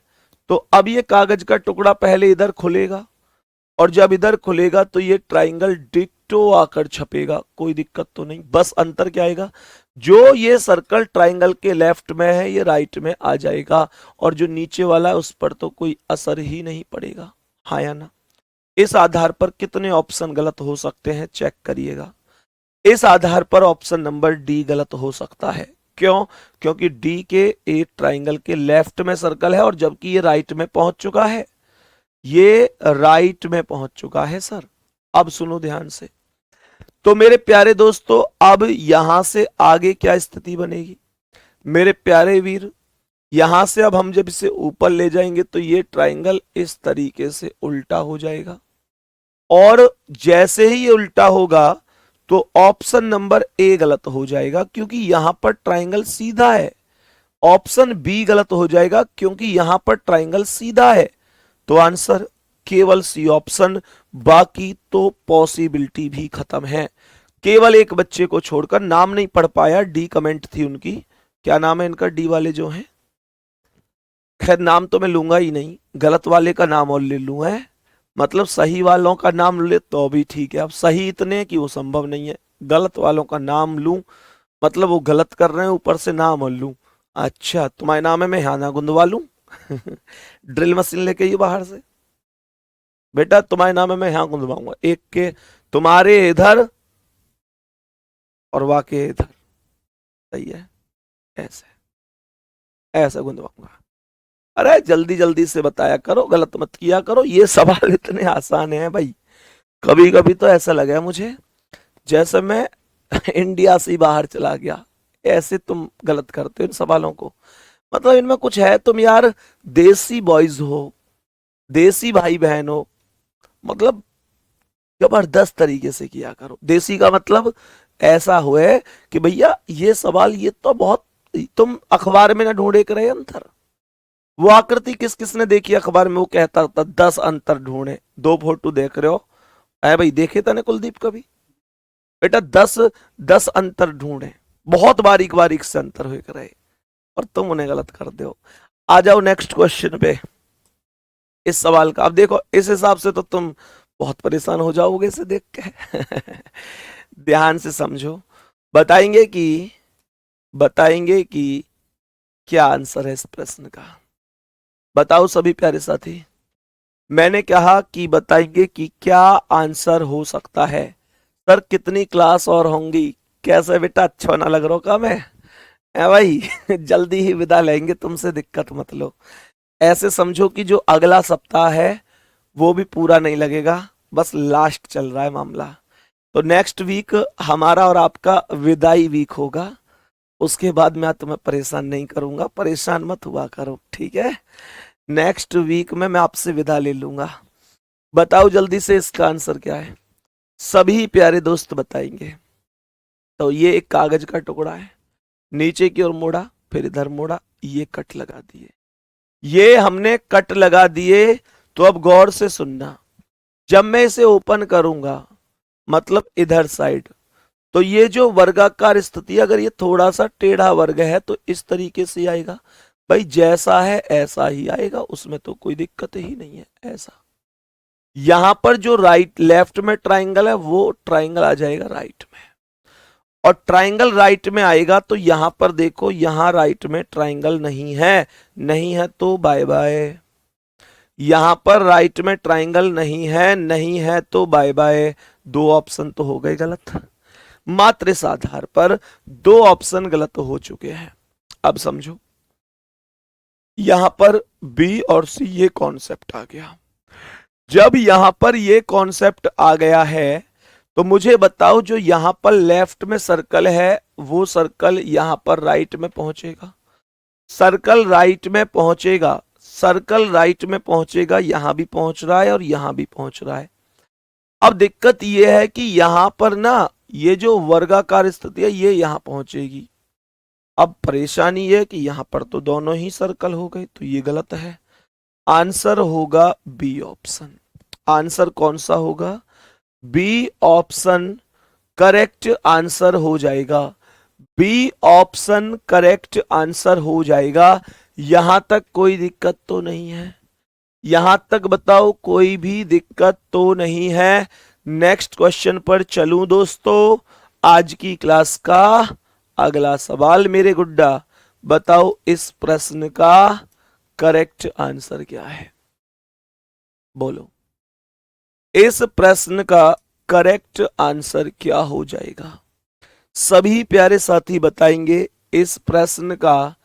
Speaker 1: तो अब ये कागज का टुकड़ा पहले इधर खुलेगा, और जब इधर खुलेगा तो ये ट्राइंगल डिक्टो आकर छपेगा। कोई दिक्कत तो नहीं, बस अंतर क्या आएगा, जो ये सर्कल ट्राइंगल के लेफ्ट में है ये राइट में आ जाएगा, और जो नीचे वाला है उस पर तो कोई असर ही नहीं पड़ेगा, हाँ या ना। इस आधार पर कितने ऑप्शन गलत हो सकते हैं चेक करिएगा। इस आधार पर ऑप्शन नंबर डी गलत हो सकता है। क्यों? क्योंकि डी के एक ट्राइंगल के लेफ्ट में सर्कल है और जबकि ये राइट में पहुंच चुका है, ये राइट में पहुंच चुका है सर। अब सुनो ध्यान से, तो मेरे प्यारे दोस्तों अब यहां से आगे क्या स्थिति बनेगी मेरे प्यारे वीर? यहां से अब हम जब इसे ऊपर ले जाएंगे तो ये ट्राइंगल इस तरीके से उल्टा हो जाएगा, और जैसे ही ये उल्टा होगा तो ऑप्शन नंबर ए गलत हो जाएगा क्योंकि यहां पर ट्राइंगल सीधा है। ऑप्शन बी गलत हो जाएगा क्योंकि यहां पर ट्राइंगल सीधा है। तो आंसर केवल सी ऑप्शन, बाकी तो पॉसिबिलिटी भी खत्म है। केवल एक बच्चे को छोड़कर, नाम नहीं पढ़ पाया, डी कमेंट थी उनकी। क्या नाम है इनका डी वाले जो हैं? खैर नाम तो मैं लूंगा ही नहीं, गलत वाले का नाम और ले लूंगा। मतलब सही वालों का नाम ले तो भी ठीक है, अब सही इतने कि वो संभव नहीं है। गलत वालों का नाम लूं मतलब वो गलत कर रहे हैं, ऊपर से नाम और लूं। अच्छा तुम्हारे नाम है, मैं यहाँ ना गुंदवा लूं ड्रिल मशीन लेके ये बाहर से। बेटा तुम्हारे नाम है, मैं यहाँ गुंदवाऊंगा, एक के तुम्हारे इधर और वाके इधर। सही है, ऐसे ऐसे गुंदवाऊंगा। अरे जल्दी जल्दी से बताया करो, गलत मत किया करो। ये सवाल इतने आसान है भाई, कभी कभी तो ऐसा लगा मुझे जैसे मैं इंडिया से ही बाहर चला गया। ऐसे तुम गलत करते हो इन सवालों को, मतलब इनमें कुछ है। तुम यार देसी बॉयज हो, देसी भाई बहन हो, मतलब जबरदस्त तरीके से किया करो। देसी का मतलब ऐसा हुए कि भैया ये सवाल ये तो बहुत, तुम अखबार में ना ढूंढे करे अंतर। वो आकृति किस किसने देखी अखबार में, वो कहता था 10 अंतर ढूंढे, 2 फोटो देख रहे हो, अरे भाई देखे था ना कुलदीप कभी, बेटा 10 अंतर ढूंढे, बहुत बारीक बारीक से अंतर हुए करे, और तुम उन्हें गलत कर दो। आ जाओ नेक्स्ट क्वेश्चन पे। इस सवाल का अब देखो, इस हिसाब से तो तुम बहुत परेशान हो जाओगे इसे देख के। ध्यान से समझो, बताएंगे कि बताएंगे कि क्या आंसर है इस प्रश्न का। बताओ सभी प्यारे साथी, मैंने कहा कि बताएंगे कि क्या आंसर हो सकता है। सर कितनी क्लास और होंगी, कैसे बेटा अच्छा ना लग रहा का मैं, है भाई। जल्दी ही विदा लेंगे तुमसे, दिक्कत मत लो। ऐसे समझो कि जो अगला सप्ताह है वो भी पूरा नहीं लगेगा, बस लास्ट चल रहा है मामला। तो नेक्स्ट वीक हमारा और आपका विदाई वीक होगा, उसके बाद मैं तुम्हें परेशान नहीं करूंगा, परेशान मत हुआ करो, ठीक है। नेक्स्ट वीक में मैं आपसे विदा ले लूंगा। बताओ जल्दी से इसका आंसर क्या है, सभी प्यारे दोस्त बताएंगे। तो ये एक कागज का टुकड़ा है, नीचे की ओर मोड़ा, फिर इधर मोड़ा, ये कट लगा दिए, ये हमने कट लगा दिए। तो अब गौर से सुनना, जब मैं इसे ओपन करूंगा, मतलब इधर साइड, तो ये जो वर्गाकार स्थिति, अगर ये थोड़ा सा टेढ़ा वर्ग है तो इस तरीके से आएगा। भाई जैसा है ऐसा ही आएगा, उसमें तो कोई दिक्कत ही नहीं है। ऐसा यहां पर जो राइट लेफ्ट में ट्राइंगल है वो ट्राइंगल आ जाएगा राइट में, और ट्राइंगल राइट में आएगा तो यहां पर देखो, यहां राइट में ट्राइंगल नहीं है, नहीं है तो बाय बाय। यहां पर राइट में ट्राइंगल नहीं है, नहीं है तो बाय बाय। 2 ऑप्शन तो हो गए गलत, मात्र इस आधार पर 2 ऑप्शन गलत हो चुके हैं। अब समझो, यहां पर बी और सी ये कॉन्सेप्ट आ गया। जब यहां पर ये कॉन्सेप्ट आ गया है तो मुझे बताओ, जो यहां पर लेफ्ट में सर्कल है वो सर्कल यहां पर राइट में पहुंचेगा, सर्कल राइट में पहुंचेगा, सर्कल राइट में पहुंचेगा, यहां भी पहुंच रहा है और यहां भी पहुंच रहा है। अब दिक्कत यह है कि यहां पर ना ये जो वर्गाकार स्थिति है ये यहां पहुंचेगी। अब परेशानी है कि यहां पर तो दोनों ही सर्कल हो गए, तो ये गलत है। आंसर होगा बी ऑप्शन। आंसर कौन सा होगा, बी ऑप्शन करेक्ट आंसर हो जाएगा। बी ऑप्शन करेक्ट आंसर हो जाएगा। यहां तक कोई दिक्कत तो नहीं है, यहां तक बताओ कोई भी दिक्कत तो नहीं है। नेक्स्ट क्वेश्चन पर चलूं दोस्तों, आज की क्लास का अगला सवाल मेरे गुड्डा, बताओ इस प्रश्न का करेक्ट आंसर क्या है, बोलो इस प्रश्न का करेक्ट आंसर क्या हो जाएगा। सभी प्यारे साथी बताएंगे इस प्रश्न का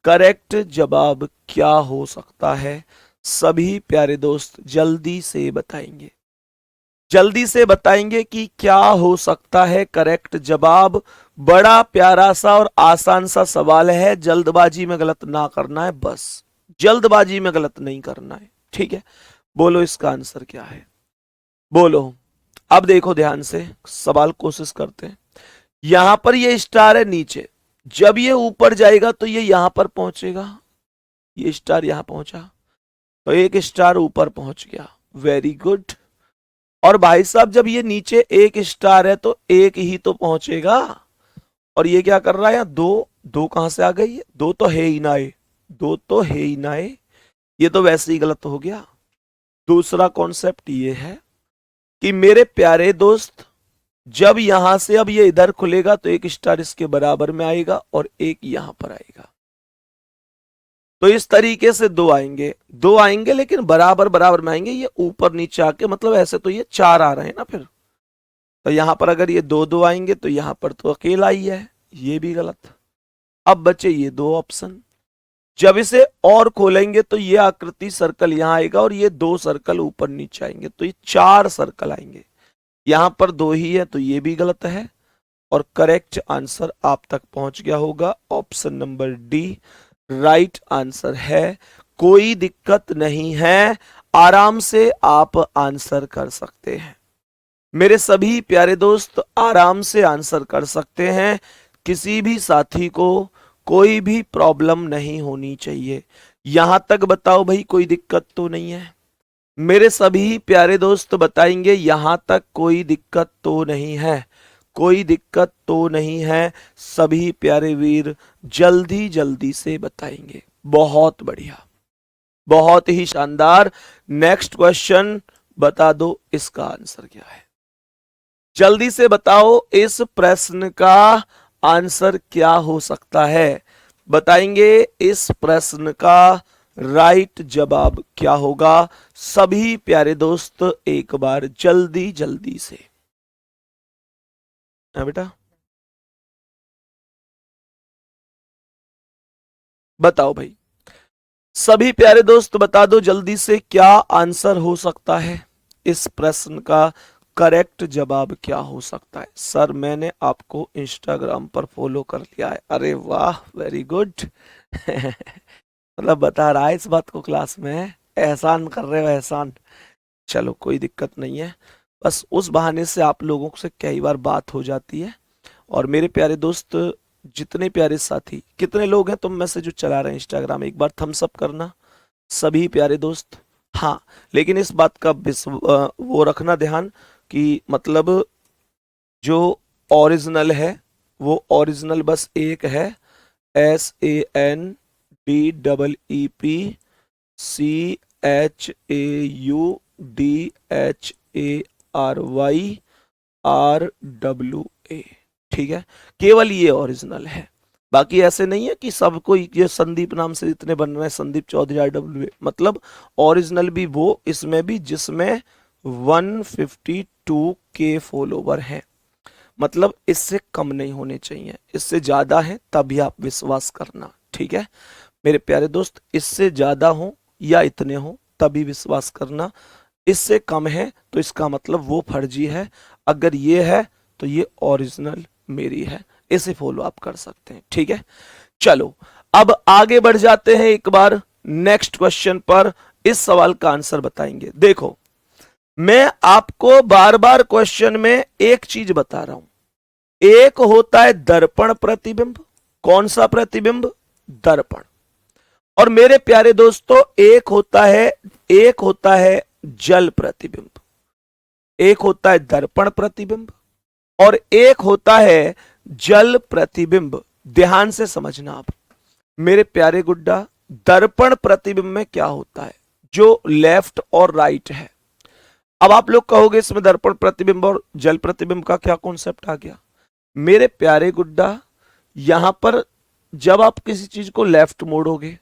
Speaker 1: करेक्ट जवाब क्या हो सकता है। सभी प्यारे दोस्त जल्दी से बताएंगे, जल्दी से बताएंगे कि क्या हो सकता है करेक्ट जवाब। बड़ा प्यारा सा और आसान सा सवाल है, जल्दबाजी में गलत ना करना है, बस जल्दबाजी में गलत नहीं करना है, ठीक है। बोलो इसका आंसर क्या है, बोलो। अब देखो ध्यान से सवाल कोशिश करते हैं। यहां पर ये स्टार है नीचे, जब ये ऊपर जाएगा तो ये यहां पर पहुंचेगा, ये स्टार यहां पहुंचा तो एक स्टार ऊपर पहुंच गया, वेरी गुड। और भाई साहब जब ये नीचे एक स्टार है तो एक ही तो पहुंचेगा, और ये क्या कर रहा है, दो दो कहां से आ गई, दो तो है ही ना, दो तो है ही ना, ये तो वैसे ही गलत हो गया। दूसरा कॉन्सेप्ट ये है कि मेरे प्यारे दोस्त, जब यहां से अब ये इधर खुलेगा तो एक स्टार इसके बराबर में आएगा और एक यहां पर आएगा, तो इस तरीके से दो आएंगे लेकिन बराबर बराबर में आएंगे, ये ऊपर नीचे आके, मतलब ऐसे तो ये 4 आ रहे हैं ना फिर, तो यहां पर अगर ये दो आएंगे तो यहां पर तो अकेला ही है, ये भी गलत। अब बचे ये 2 ऑप्शन, जब इसे और खोलेंगे तो ये आकृति सर्कल यहां आएगा और ये 2 सर्कल ऊपर नीचे आएंगे, तो ये 4 सर्कल आएंगे। यहां पर 2 ही है तो ये भी गलत है, और करेक्ट आंसर आप तक पहुंच गया होगा, option number D right answer है। कोई दिक्कत नहीं है, आराम से आप आंसर कर सकते हैं। मेरे सभी प्यारे दोस्त आराम से आंसर कर सकते हैं, किसी भी साथी को कोई भी प्रॉब्लम नहीं होनी चाहिए। यहां तक बताओ भाई, कोई दिक्कत तो नहीं है? मेरे सभी प्यारे दोस्त बताएंगे यहां तक कोई दिक्कत तो नहीं है, कोई दिक्कत तो नहीं है। सभी प्यारे वीर जल्दी जल्दी से बताएंगे। बहुत बढ़िया, बहुत ही शानदार। नेक्स्ट क्वेश्चन बता दो, इसका आंसर क्या है? जल्दी से बताओ, इस प्रश्न का आंसर क्या हो सकता है? बताएंगे इस प्रश्न का राइट जवाब क्या होगा? सभी प्यारे दोस्त एक बार जल्दी जल्दी से। हाँ बेटा, बताओ भाई, सभी प्यारे दोस्त बता दो जल्दी से, क्या आंसर हो सकता है? इस प्रश्न का करेक्ट जवाब क्या हो सकता है? सर मैंने आपको इंस्टाग्राम पर फॉलो कर लिया है। अरे वाह, वेरी गुड। मतलब बता रहा है इस बात को क्लास में, एहसान कर रहे हो, एहसान। चलो कोई दिक्कत नहीं है, बस उस बहाने से आप लोगों से कई बार बात हो जाती है। और मेरे प्यारे दोस्त, जितने प्यारे साथी, कितने लोग हैं तुम में से जो चला रहे हैं इंस्टाग्राम, एक बार थम्स अप करना सभी प्यारे दोस्त। हाँ, लेकिन इस बात का वो रखना ध्यान कि मतलब जो ओरिजिनल है वो ओरिजिनल बस एक है, SANDWEPCHAUDHARY, ठीक है? केवल ये ओरिजिनल है, बाकी ऐसे नहीं है कि सबको ये संदीप नाम से इतने बन रहे हैं, संदीप चौधरी RWA। मतलब ओरिजिनल भी वो इसमें भी जिसमें 152K फॉलोवर हैं। मतलब इससे कम नहीं होने चाहिए, इससे ज्यादा है तभी आप विश्वास करना, ठीक है मेरे प्यारे दोस्त? इससे ज्यादा हो या इतने हो तभी विश्वास करना। इससे कम है तो इसका मतलब वो फर्जी है, अगर ये है तो ये ओरिजिनल मेरी है। इसे फॉलो आप कर सकते हैं, ठीक है? चलो अब आगे बढ़ जाते हैं एक बार नेक्स्ट क्वेश्चन पर। इस सवाल का आंसर बताएंगे। देखो, मैं आपको बार बार क्वेश्चन में एक चीज बता रहा हूं, एक होता है दर्पण प्रतिबिंब। कौन सा प्रतिबिंब? दर्पण। और मेरे प्यारे दोस्तों, एक होता है जल प्रतिबिंब। एक होता है दर्पण प्रतिबिंब और एक होता है जल प्रतिबिंब। ध्यान से समझना आप मेरे प्यारे गुड्डा, दर्पण प्रतिबिंब में क्या होता है, जो लेफ्ट और राइट है। अब आप लोग कहोगे इसमें दर्पण प्रतिबिंब और जल प्रतिबिंब का क्या कॉन्सेप्ट आ गया? मेरे प्यारे गुड्डा, यहां पर जब आप किसी चीज को लेफ्ट मोड़ोगे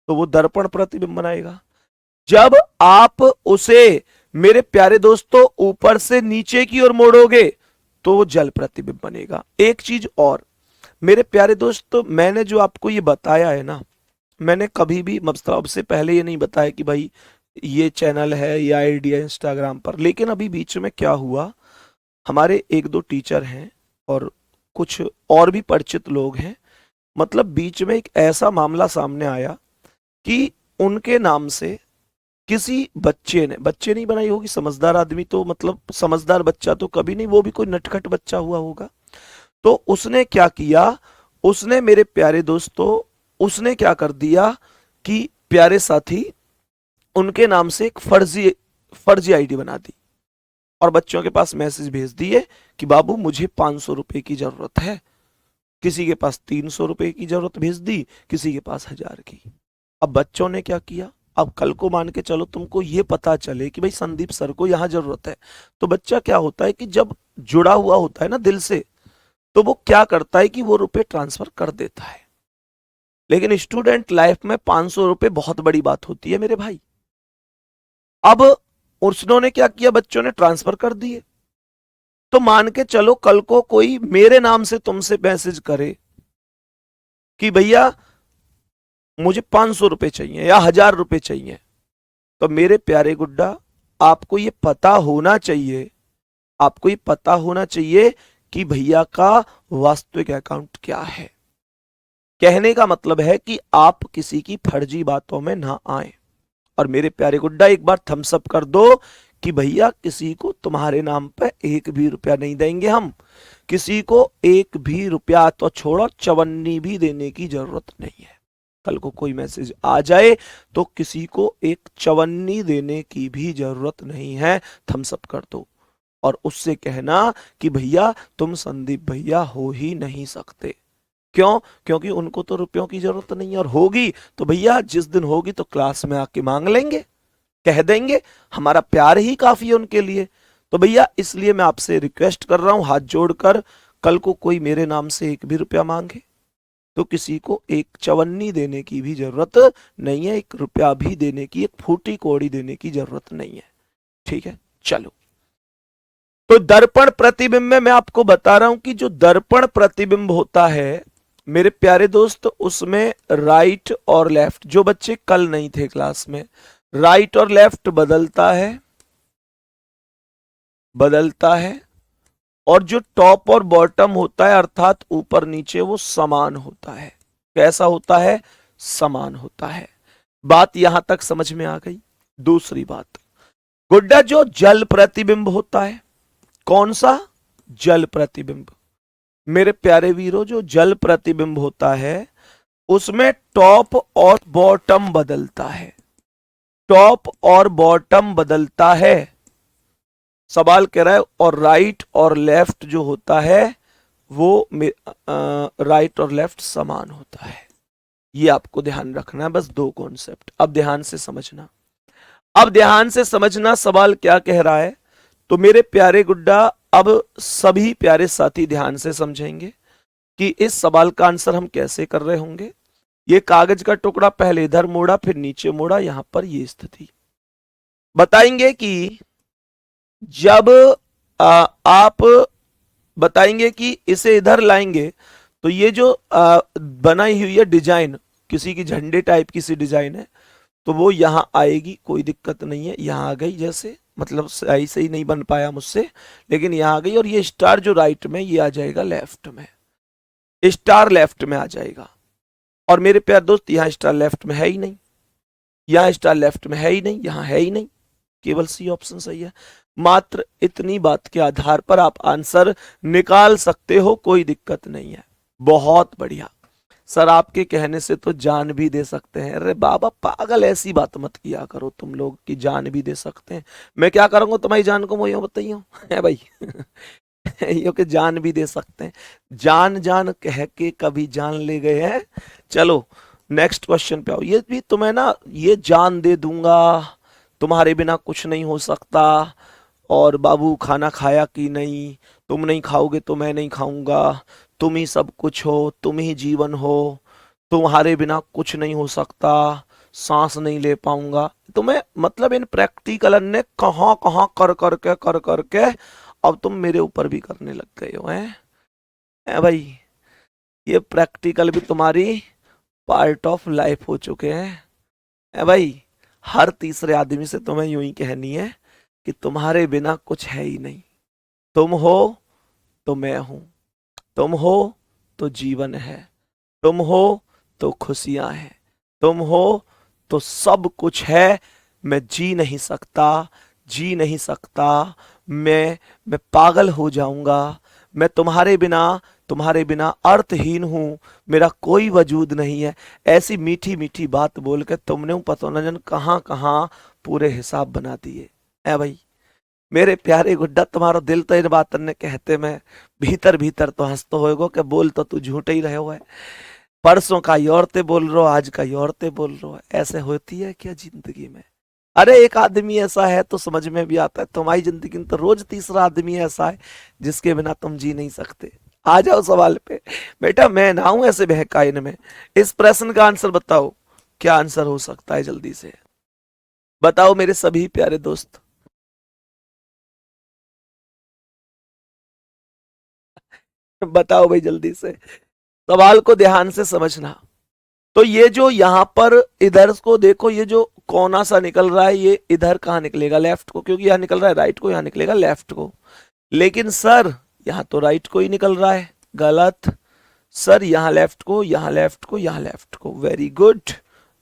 Speaker 1: तो वो दर्पण प्रतिबिंब बनाएगा। जब आप उसे मेरे प्यारे दोस्तों ऊपर से नीचे की ओर मोड़ोगे तो वो जल प्रतिबिंब बनेगा। एक चीज और मेरे प्यारे दोस्तों, मैंने जो आपको ये बताया है ना, मैंने कभी भी मतलब से पहले ये नहीं बताया कि भाई ये चैनल है या आईडी है इंस्टाग्राम पर। लेकिन अभी बीच में क्या हुआ, हमारे एक दो टीचर हैं और कुछ और भी परिचित लोग हैं, मतलब बीच में एक ऐसा मामला सामने आया कि उनके नाम से किसी बच्चे ने, बच्चे नहीं बनाई होगी, समझदार आदमी तो मतलब समझदार बच्चा तो कभी नहीं, वो भी कोई नटखट बच्चा हुआ होगा। तो उसने क्या किया, उसने मेरे प्यारे दोस्तों, उसने क्या कर दिया कि प्यारे साथी, उनके नाम से एक फर्जी फर्जी आईडी बना दी और बच्चों के पास मैसेज भेज दिए कि बाबू मुझे 500 रुपए की जरूरत है। किसी के पास 300 रुपए की जरूरत भेज दी, किसी के पास 1000 की। अब बच्चों ने क्या किया, अब कल को मान के चलो तुमको ये पता चले कि भाई संदीप सर को यहां जरूरत है, तो बच्चा क्या होता है कि जब जुड़ा हुआ होता है ना दिल से, तो वो क्या करता है कि वो रुपए ट्रांसफर कर देता है। लेकिन स्टूडेंट लाइफ में 500 रुपए बहुत बड़ी बात होती है मेरे भाई। अब उन्होंने क्या किया, बच्चों ने ट्रांसफर कर दिए। तो मान के चलो कल को कोई मेरे नाम से तुमसे मैसेज करे कि भैया मुझे 500 रुपए चाहिए या 1000 रुपए चाहिए, तो मेरे प्यारे गुड्डा, आपको ये पता होना चाहिए, आपको ये पता होना चाहिए कि भैया का वास्तविक अकाउंट क्या है। कहने का मतलब है कि आप किसी की फर्जी बातों में ना आए। और मेरे प्यारे गुड्डा, एक बार थम्स अप कर दो कि भैया किसी को तुम्हारे नाम पे एक भी रुपया नहीं देंगे हम, किसी को एक भी रुपया तो छोड़ो चवन्नी भी देने की जरूरत नहीं है। कल को कोई मैसेज आ जाए तो किसी को एक चवन्नी देने की भी जरूरत नहीं है, थम्स अप कर दो और उससे कहना कि भैया तुम संदीप भैया हो ही नहीं सकते। क्यों? क्योंकि उनको तो रुपयों की जरूरत नहीं है, और होगी तो भैया जिस दिन होगी तो क्लास में आके मांग लेंगे, कह देंगे, हमारा प्यार ही काफी है उनके लिए। तो भैया इसलिए मैं आपसे रिक्वेस्ट कर रहा हूं हाथ जोड़कर, कल को कोई मेरे नाम से एक भी रुपया मांगे तो किसी को एक चवन्नी देने की भी जरूरत नहीं है, एक रुपया भी देने की, एक फूटी कौड़ी देने की जरूरत नहीं है। ठीक है, चलो। तो दर्पण प्रतिबिंब में मैं आपको बता रहा हूं कि जो दर्पण प्रतिबिंब होता है मेरे प्यारे दोस्त, उसमें राइट और लेफ्ट, जो बच्चे कल नहीं थे क्लास में, राइट और लेफ्ट बदलता है, बदलता है, और जो टॉप और बॉटम होता है अर्थात ऊपर नीचे, वो समान होता है। कैसा होता है? समान होता है। बात यहां तक समझ में आ गई। दूसरी बात, गुड्डा, जो जल प्रतिबिंब होता है, कौन सा? जल प्रतिबिंब। मेरे प्यारे वीरों, जो जल प्रतिबिंब होता है उसमें टॉप और बॉटम बदलता है, टॉप और बॉटम बदलता है। सवाल कह रहा है और राइट और लेफ्ट जो होता है वो राइट और लेफ्ट समान होता है। ये आपको ध्यान रखना है, बस दो कॉन्सेप्ट। अब ध्यान से समझना, अब ध्यान से समझना सवाल क्या कह रहा है। तो मेरे प्यारे गुड्डा, अब सभी प्यारे साथी ध्यान से समझेंगे कि इस सवाल का आंसर हम कैसे कर रहे होंगे। ये कागज का टुकड़ा पहले इधर मोड़ा फिर नीचे मोड़ा, यहां पर ये स्थिति बताएंगे कि जब आप बताएंगे कि इसे इधर लाएंगे तो ये जो बनाई हुई है डिजाइन, किसी की झंडे टाइप की सी डिजाइन है, तो वो यहां आएगी, कोई दिक्कत नहीं है। यहां आ गई, जैसे मतलब सही सही नहीं बन पाया मुझसे, लेकिन यहां आ गई। और ये स्टार जो राइट में, ये आ जाएगा लेफ्ट में, स्टार लेफ्ट में आ जाएगा। और मेरे प्यार दोस्त, यहां स्टार लेफ्ट में है ही नहीं, यहां स्टार लेफ्ट में है ही नहीं, यहां है ही नहीं, केवल सी ऑप्शन सही है। मात्र इतनी बात के आधार पर आप आंसर निकाल सकते हो, कोई दिक्कत नहीं है। बहुत बढ़िया सर, आपके कहने से तो जान भी दे सकते हैं। अरे बाबा पागल, ऐसी बात मत किया करो तुम लोग की जान भी दे सकते हैं। मैं क्या करूंगा तुम्हारी जान को, मैं यूं बताइए है भाई यो कि जान भी दे सकते हैं। जान जान कह के कभी जान ले गए हैं। चलो नेक्स्ट क्वेश्चन पे आओ। ये भी तुम्हें ना, ये जान दे दूंगा, तुम्हारे बिना कुछ नहीं हो सकता, और बाबू खाना खाया कि नहीं, तुम नहीं खाओगे तो मैं नहीं खाऊंगा, तुम ही सब कुछ हो, तुम ही जीवन हो, तुम्हारे बिना कुछ नहीं हो सकता, सांस नहीं ले पाऊंगा। तुम्हें मतलब इन प्रैक्टिकल ने कहां कहां कर करके अब तुम मेरे ऊपर भी करने लग गए हो हैं भाई। ये प्रैक्टिकल भी तुम्हारी पार्ट ऑफ लाइफ हो चुके हैं भाई। हर तीसरे आदमी से तुम्हें यूं ही कहनी है कि तुम्हारे बिना कुछ है ही नहीं, तुम हो तो मैं हूं, तुम हो तो जीवन है, तुम हो तो खुशियां हैं, तुम हो तो सब कुछ है। मैं जी नहीं सकता, जी नहीं सकता, मैं पागल हो जाऊंगा, मैं तुम्हारे बिना अर्थहीन हूं, मेरा कोई वजूद नहीं है। ऐसी मीठी मीठी बात बोल के तुमने पता न जन कहां कहां पूरे हिसाब बना दिए है भाई। मेरे प्यारे गुड्डा, तुम्हारा दिल तो इन बात ने कहते में भीतर भीतर तो हंसतो होएगो कि बोल तो तू झूठे ही रहे हो है। परसों का ये औरतें बोल रहे हो, आज का ये औरतें बोल रहे हो। ऐसे होती है क्या जिंदगी में? अरे एक आदमी ऐसा है तो समझ में भी आता है, तुम्हारी जिंदगी में तो रोज तीसरा आदमी ऐसा है जिसके बिना तुम जी नहीं सकते। आ जाओ सवाल पे। बेटा मैं ना हूं ऐसे बहकाइन में। इस प्रश्न का आंसर बताओ, क्या आंसर हो सकता है? जल्दी से बताओ मेरे सभी प्यारे दोस्त। बताओ भाई जल्दी से, सवाल को ध्यान से समझना। तो ये जो यहां पर इधर को देखो, ये जो कोना सा निकल रहा है, ये इधर कहां निकलेगा? लेफ्ट को, क्योंकि यहां निकल रहा है राइट को, यहां निकलेगा लेफ्ट को। लेकिन सर यहां तो राइट को ही निकल रहा है, गलत। सर यहां लेफ्ट को, यहां लेफ्ट को, यहां लेफ्ट को। वेरी गुड,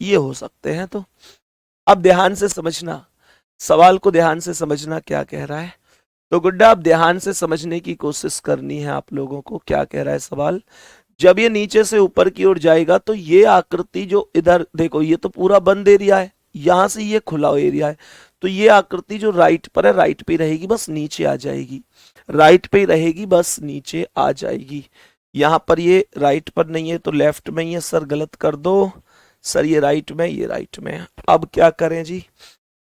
Speaker 1: ये हो सकते हैं। तो अब ध्यान से समझना, सवाल को ध्यान से समझना क्या कह रहा है। तो गुड्डा आप ध्यान से समझने की कोशिश करनी है आप लोगों को। क्या कह रहा है सवाल, जब ये नीचे से ऊपर की ओर जाएगा तो ये आकृति जो इधर देखो, ये तो पूरा बंद एरिया है, यहां से ये खुला एरिया है, तो ये आकृति जो राइट पर है, राइट पे रहेगी, बस नीचे आ जाएगी, राइट पे रहेगी, बस नीचे आ जाएगी। यहां पर ये राइट पर नहीं है तो लेफ्ट में ही है। सर गलत कर दो, सर ये राइट में, ये राइट में है। अब क्या करें जी,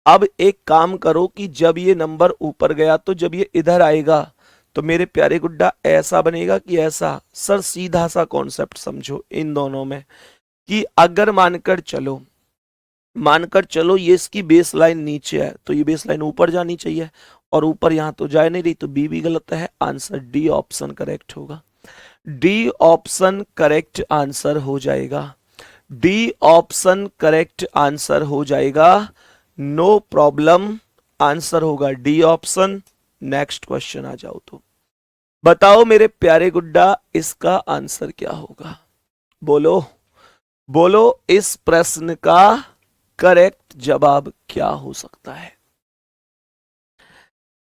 Speaker 1: अब एक काम करो कि जब ये नंबर ऊपर गया तो जब ये इधर आएगा तो मेरे प्यारे गुड्डा ऐसा बनेगा कि ऐसा। सर सीधा सा कॉन्सेप्ट समझो इन दोनों में कि अगर मानकर चलो ये इसकी बेस लाइन नीचे है तो ये बेस लाइन ऊपर जानी चाहिए, और ऊपर यहां तो जा नहीं रही, तो बी भी गलत है। आंसर डी ऑप्शन करेक्ट होगा। डी ऑप्शन करेक्ट आंसर हो जाएगा। डी ऑप्शन करेक्ट आंसर हो जाएगा, नो प्रॉब्लम, आंसर होगा डी ऑप्शन। नेक्स्ट क्वेश्चन आ जाओ तो बताओ मेरे प्यारे गुड्डा इसका आंसर क्या होगा। बोलो बोलो, इस प्रश्न का करेक्ट जवाब क्या हो सकता है।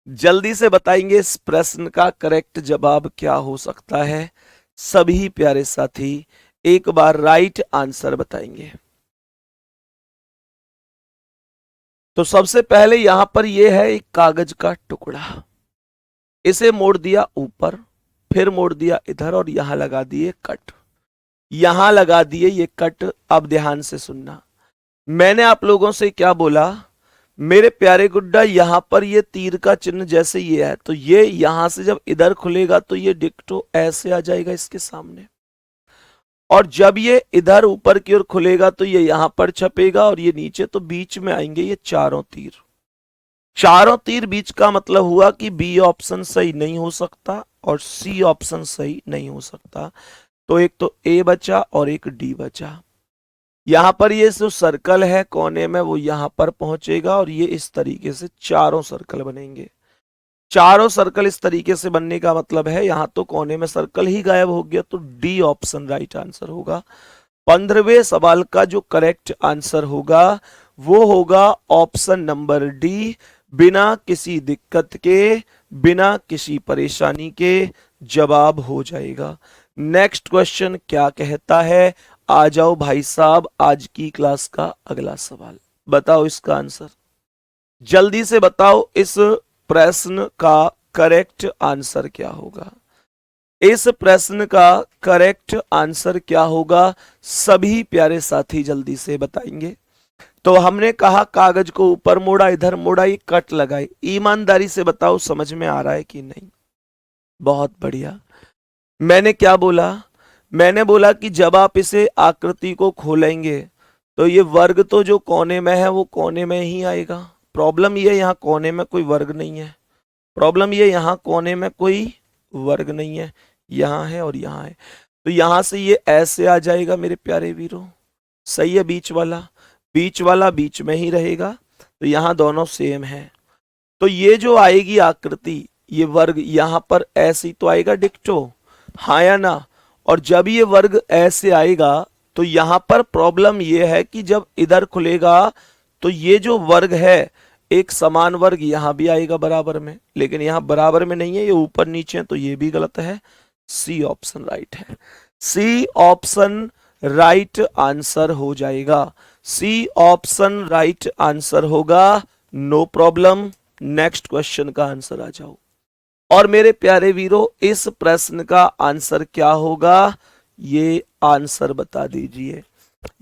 Speaker 1: जल्दी से बताएंगे इस प्रश्न का करेक्ट जवाब क्या हो सकता है। सभी प्यारे साथी एक बार राइट आंसर बताएंगे। तो सबसे पहले यहां पर यह है एक कागज का टुकड़ा, इसे मोड़ दिया ऊपर, फिर मोड़ दिया इधर और यहां लगा दिए कट, यहां लगा दिए ये कट। अब ध्यान से सुनना, मैंने आप लोगों से क्या बोला मेरे प्यारे गुड्डा, यहां पर ये तीर का चिन्ह जैसे ये है, तो ये यहां से जब इधर खुलेगा तो ये डिक्टो ऐसे आ जाएगा इसके सामने, और जब ये इधर ऊपर की ओर खुलेगा तो ये यहां पर छपेगा और ये नीचे, तो बीच में आएंगे ये चारों तीर। चारों तीर बीच का मतलब हुआ कि बी ऑप्शन सही नहीं हो सकता और सी ऑप्शन सही नहीं हो सकता। तो एक तो ए बचा और एक डी बचा। यहां पर ये जो सर्कल है कोने में वो यहां पर पहुंचेगा और ये इस तरीके से चारों सर्कल बनेंगे। चारों सर्कल इस तरीके से बनने का मतलब है यहां तो कोने में सर्कल ही गायब हो गया, तो डी ऑप्शन राइट आंसर होगा। 15वें सवाल का जो करेक्ट आंसर होगा वो होगा ऑप्शन नंबर डी, बिना किसी दिक्कत के, बिना किसी परेशानी के जवाब हो जाएगा। नेक्स्ट क्वेश्चन क्या कहता है, आ जाओ भाई साहब, आज की क्लास का अगला सवाल बताओ इसका आंसर। जल्दी से बताओ इस प्रश्न का करेक्ट आंसर क्या होगा। इस प्रश्न का करेक्ट आंसर क्या होगा, सभी प्यारे साथी जल्दी से बताएंगे। तो हमने कहा कागज को ऊपर मोड़ा, इधर मोड़ा, ये कट लगाई। ईमानदारी से बताओ समझ में आ रहा है कि नहीं। बहुत बढ़िया। मैंने क्या बोला, मैंने बोला कि जब आप इसे आकृति को खोलेंगे तो ये वर्ग तो जो कोने में है वो कोने में ही आएगा। प्रॉब्लम ये यहाँ कोने में कोई वर्ग नहीं है, प्रॉब्लम ये यहाँ कोने में कोई वर्ग नहीं है, यहाँ है और यहाँ है, तो यहाँ से ये ऐसे आ जाएगा मेरे प्यारे वीरों। सही है, बीच वाला बीच में ही रहेगा, तो यहाँ दोनों सेम है। तो ये जो आएगी आकृति, ये वर्ग यहाँ पर ऐसे ही तो आएगा डिक्टो, हाँ या ना। और जब ये वर्ग ऐसे आएगा तो यहां पर प्रॉब्लम ये है कि जब इधर खुलेगा तो ये जो वर्ग है एक समान वर्ग यहां भी आएगा बराबर में, लेकिन यहां बराबर में नहीं है, ये ऊपर नीचे है, तो ये भी गलत है। सी ऑप्शन राइट है, सी ऑप्शन राइट आंसर हो जाएगा। सी ऑप्शन राइट आंसर होगा, नो प्रॉब्लम। नेक्स्ट क्वेश्चन का आंसर आ जाओ। और मेरे प्यारे वीरों इस प्रश्न का आंसर क्या होगा, ये आंसर बता दीजिए।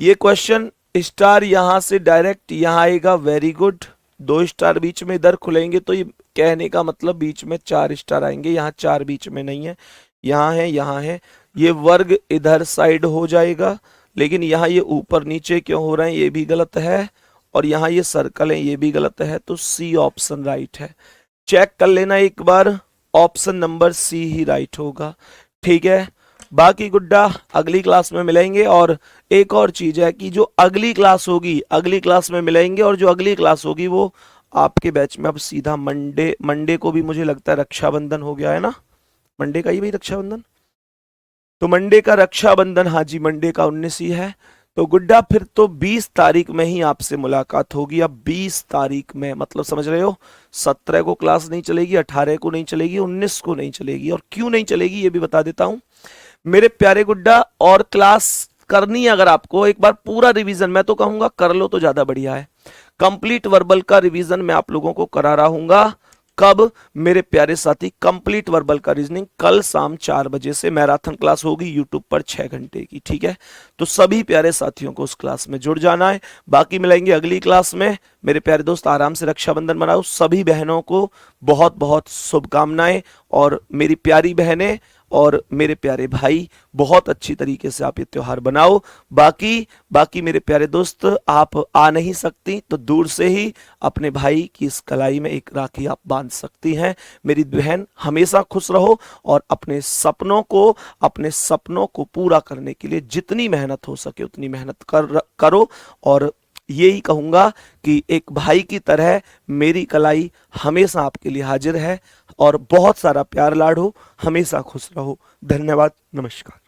Speaker 1: ये क्वेश्चन स्टार यहां से डायरेक्ट यहां आएगा, वेरी गुड। 2 स्टार बीच में इधर खुलेंगे तो ये कहने का मतलब बीच में 4 स्टार आएंगे, यहाँ 4 बीच में नहीं है, यहाँ है, यहाँ है। ये वर्ग इधर साइड हो जाएगा, लेकिन यहाँ ये ऊपर नीचे क्यों हो रहे हैं ये भी गलत है, और यहाँ ये सर्कल है ये भी गलत है, तो सी ऑप्शन राइट है। चेक कर लेना एक बार, ऑप्शन नंबर सी ही राइट होगा। ठीक है, बाकी गुड्डा अगली क्लास में मिलेंगे। और एक और चीज है कि जो अगली क्लास होगी अगली क्लास में मिलेंगे, और जो अगली क्लास होगी वो आपके बैच में अब सीधा मंडे को भी मुझे लगता है रक्षाबंधन हो गया है ना, मंडे का ही भाई रक्षाबंधन, तो मंडे का रक्षाबंधन, हाँ जी मंडे का 19 ही है, तो गुड्डा फिर तो 20 तारीख में ही आपसे मुलाकात होगी। अब 20 तारीख में मतलब समझ रहे हो, 17 को क्लास नहीं चलेगी, 18 को नहीं चलेगी, 19 को नहीं चलेगी। और क्यों नहीं चलेगी ये भी बता देता हूं मेरे प्यारे गुड्डा। और क्लास करनी है अगर आपको, एक बार पूरा रिवीजन मैं तो कहूंगा कर लो तो ज्यादा बढ़िया है। कंप्लीट वर्बल का रिवीजन मैं आप लोगों को करा रहा हूंगा। कब मेरे प्यारे साथी? कंप्लीट वर्बल का रीजनिंग कल शाम 4 बजे से मैराथन क्लास होगी यूट्यूब पर 6 घंटे की, ठीक है। तो सभी प्यारे साथियों को उस क्लास में जुड़ जाना है। बाकी मिलेंगे अगली क्लास में। मेरे प्यारे दोस्त आराम से रक्षाबंधन मनाओ। सभी बहनों को बहुत बहुत शुभकामनाएं। और मेरी प्यारी बहनें और मेरे प्यारे भाई, बहुत अच्छी तरीके से आप ये त्योहार बनाओ। बाकी मेरे प्यारे दोस्त, आप आ नहीं सकती तो दूर से ही अपने भाई की इस कलाई में एक राखी आप बांध सकती हैं। मेरी बहन हमेशा खुश रहो और अपने सपनों को पूरा करने के लिए जितनी मेहनत हो सके उतनी मेहनत करो। और यही कहूंगा कि एक भाई की तरह मेरी कलाई हमेशा आपके लिए हाजिर है। और बहुत सारा प्यार लाड हो, हमेशा खुश रहो। धन्यवाद, नमस्कार।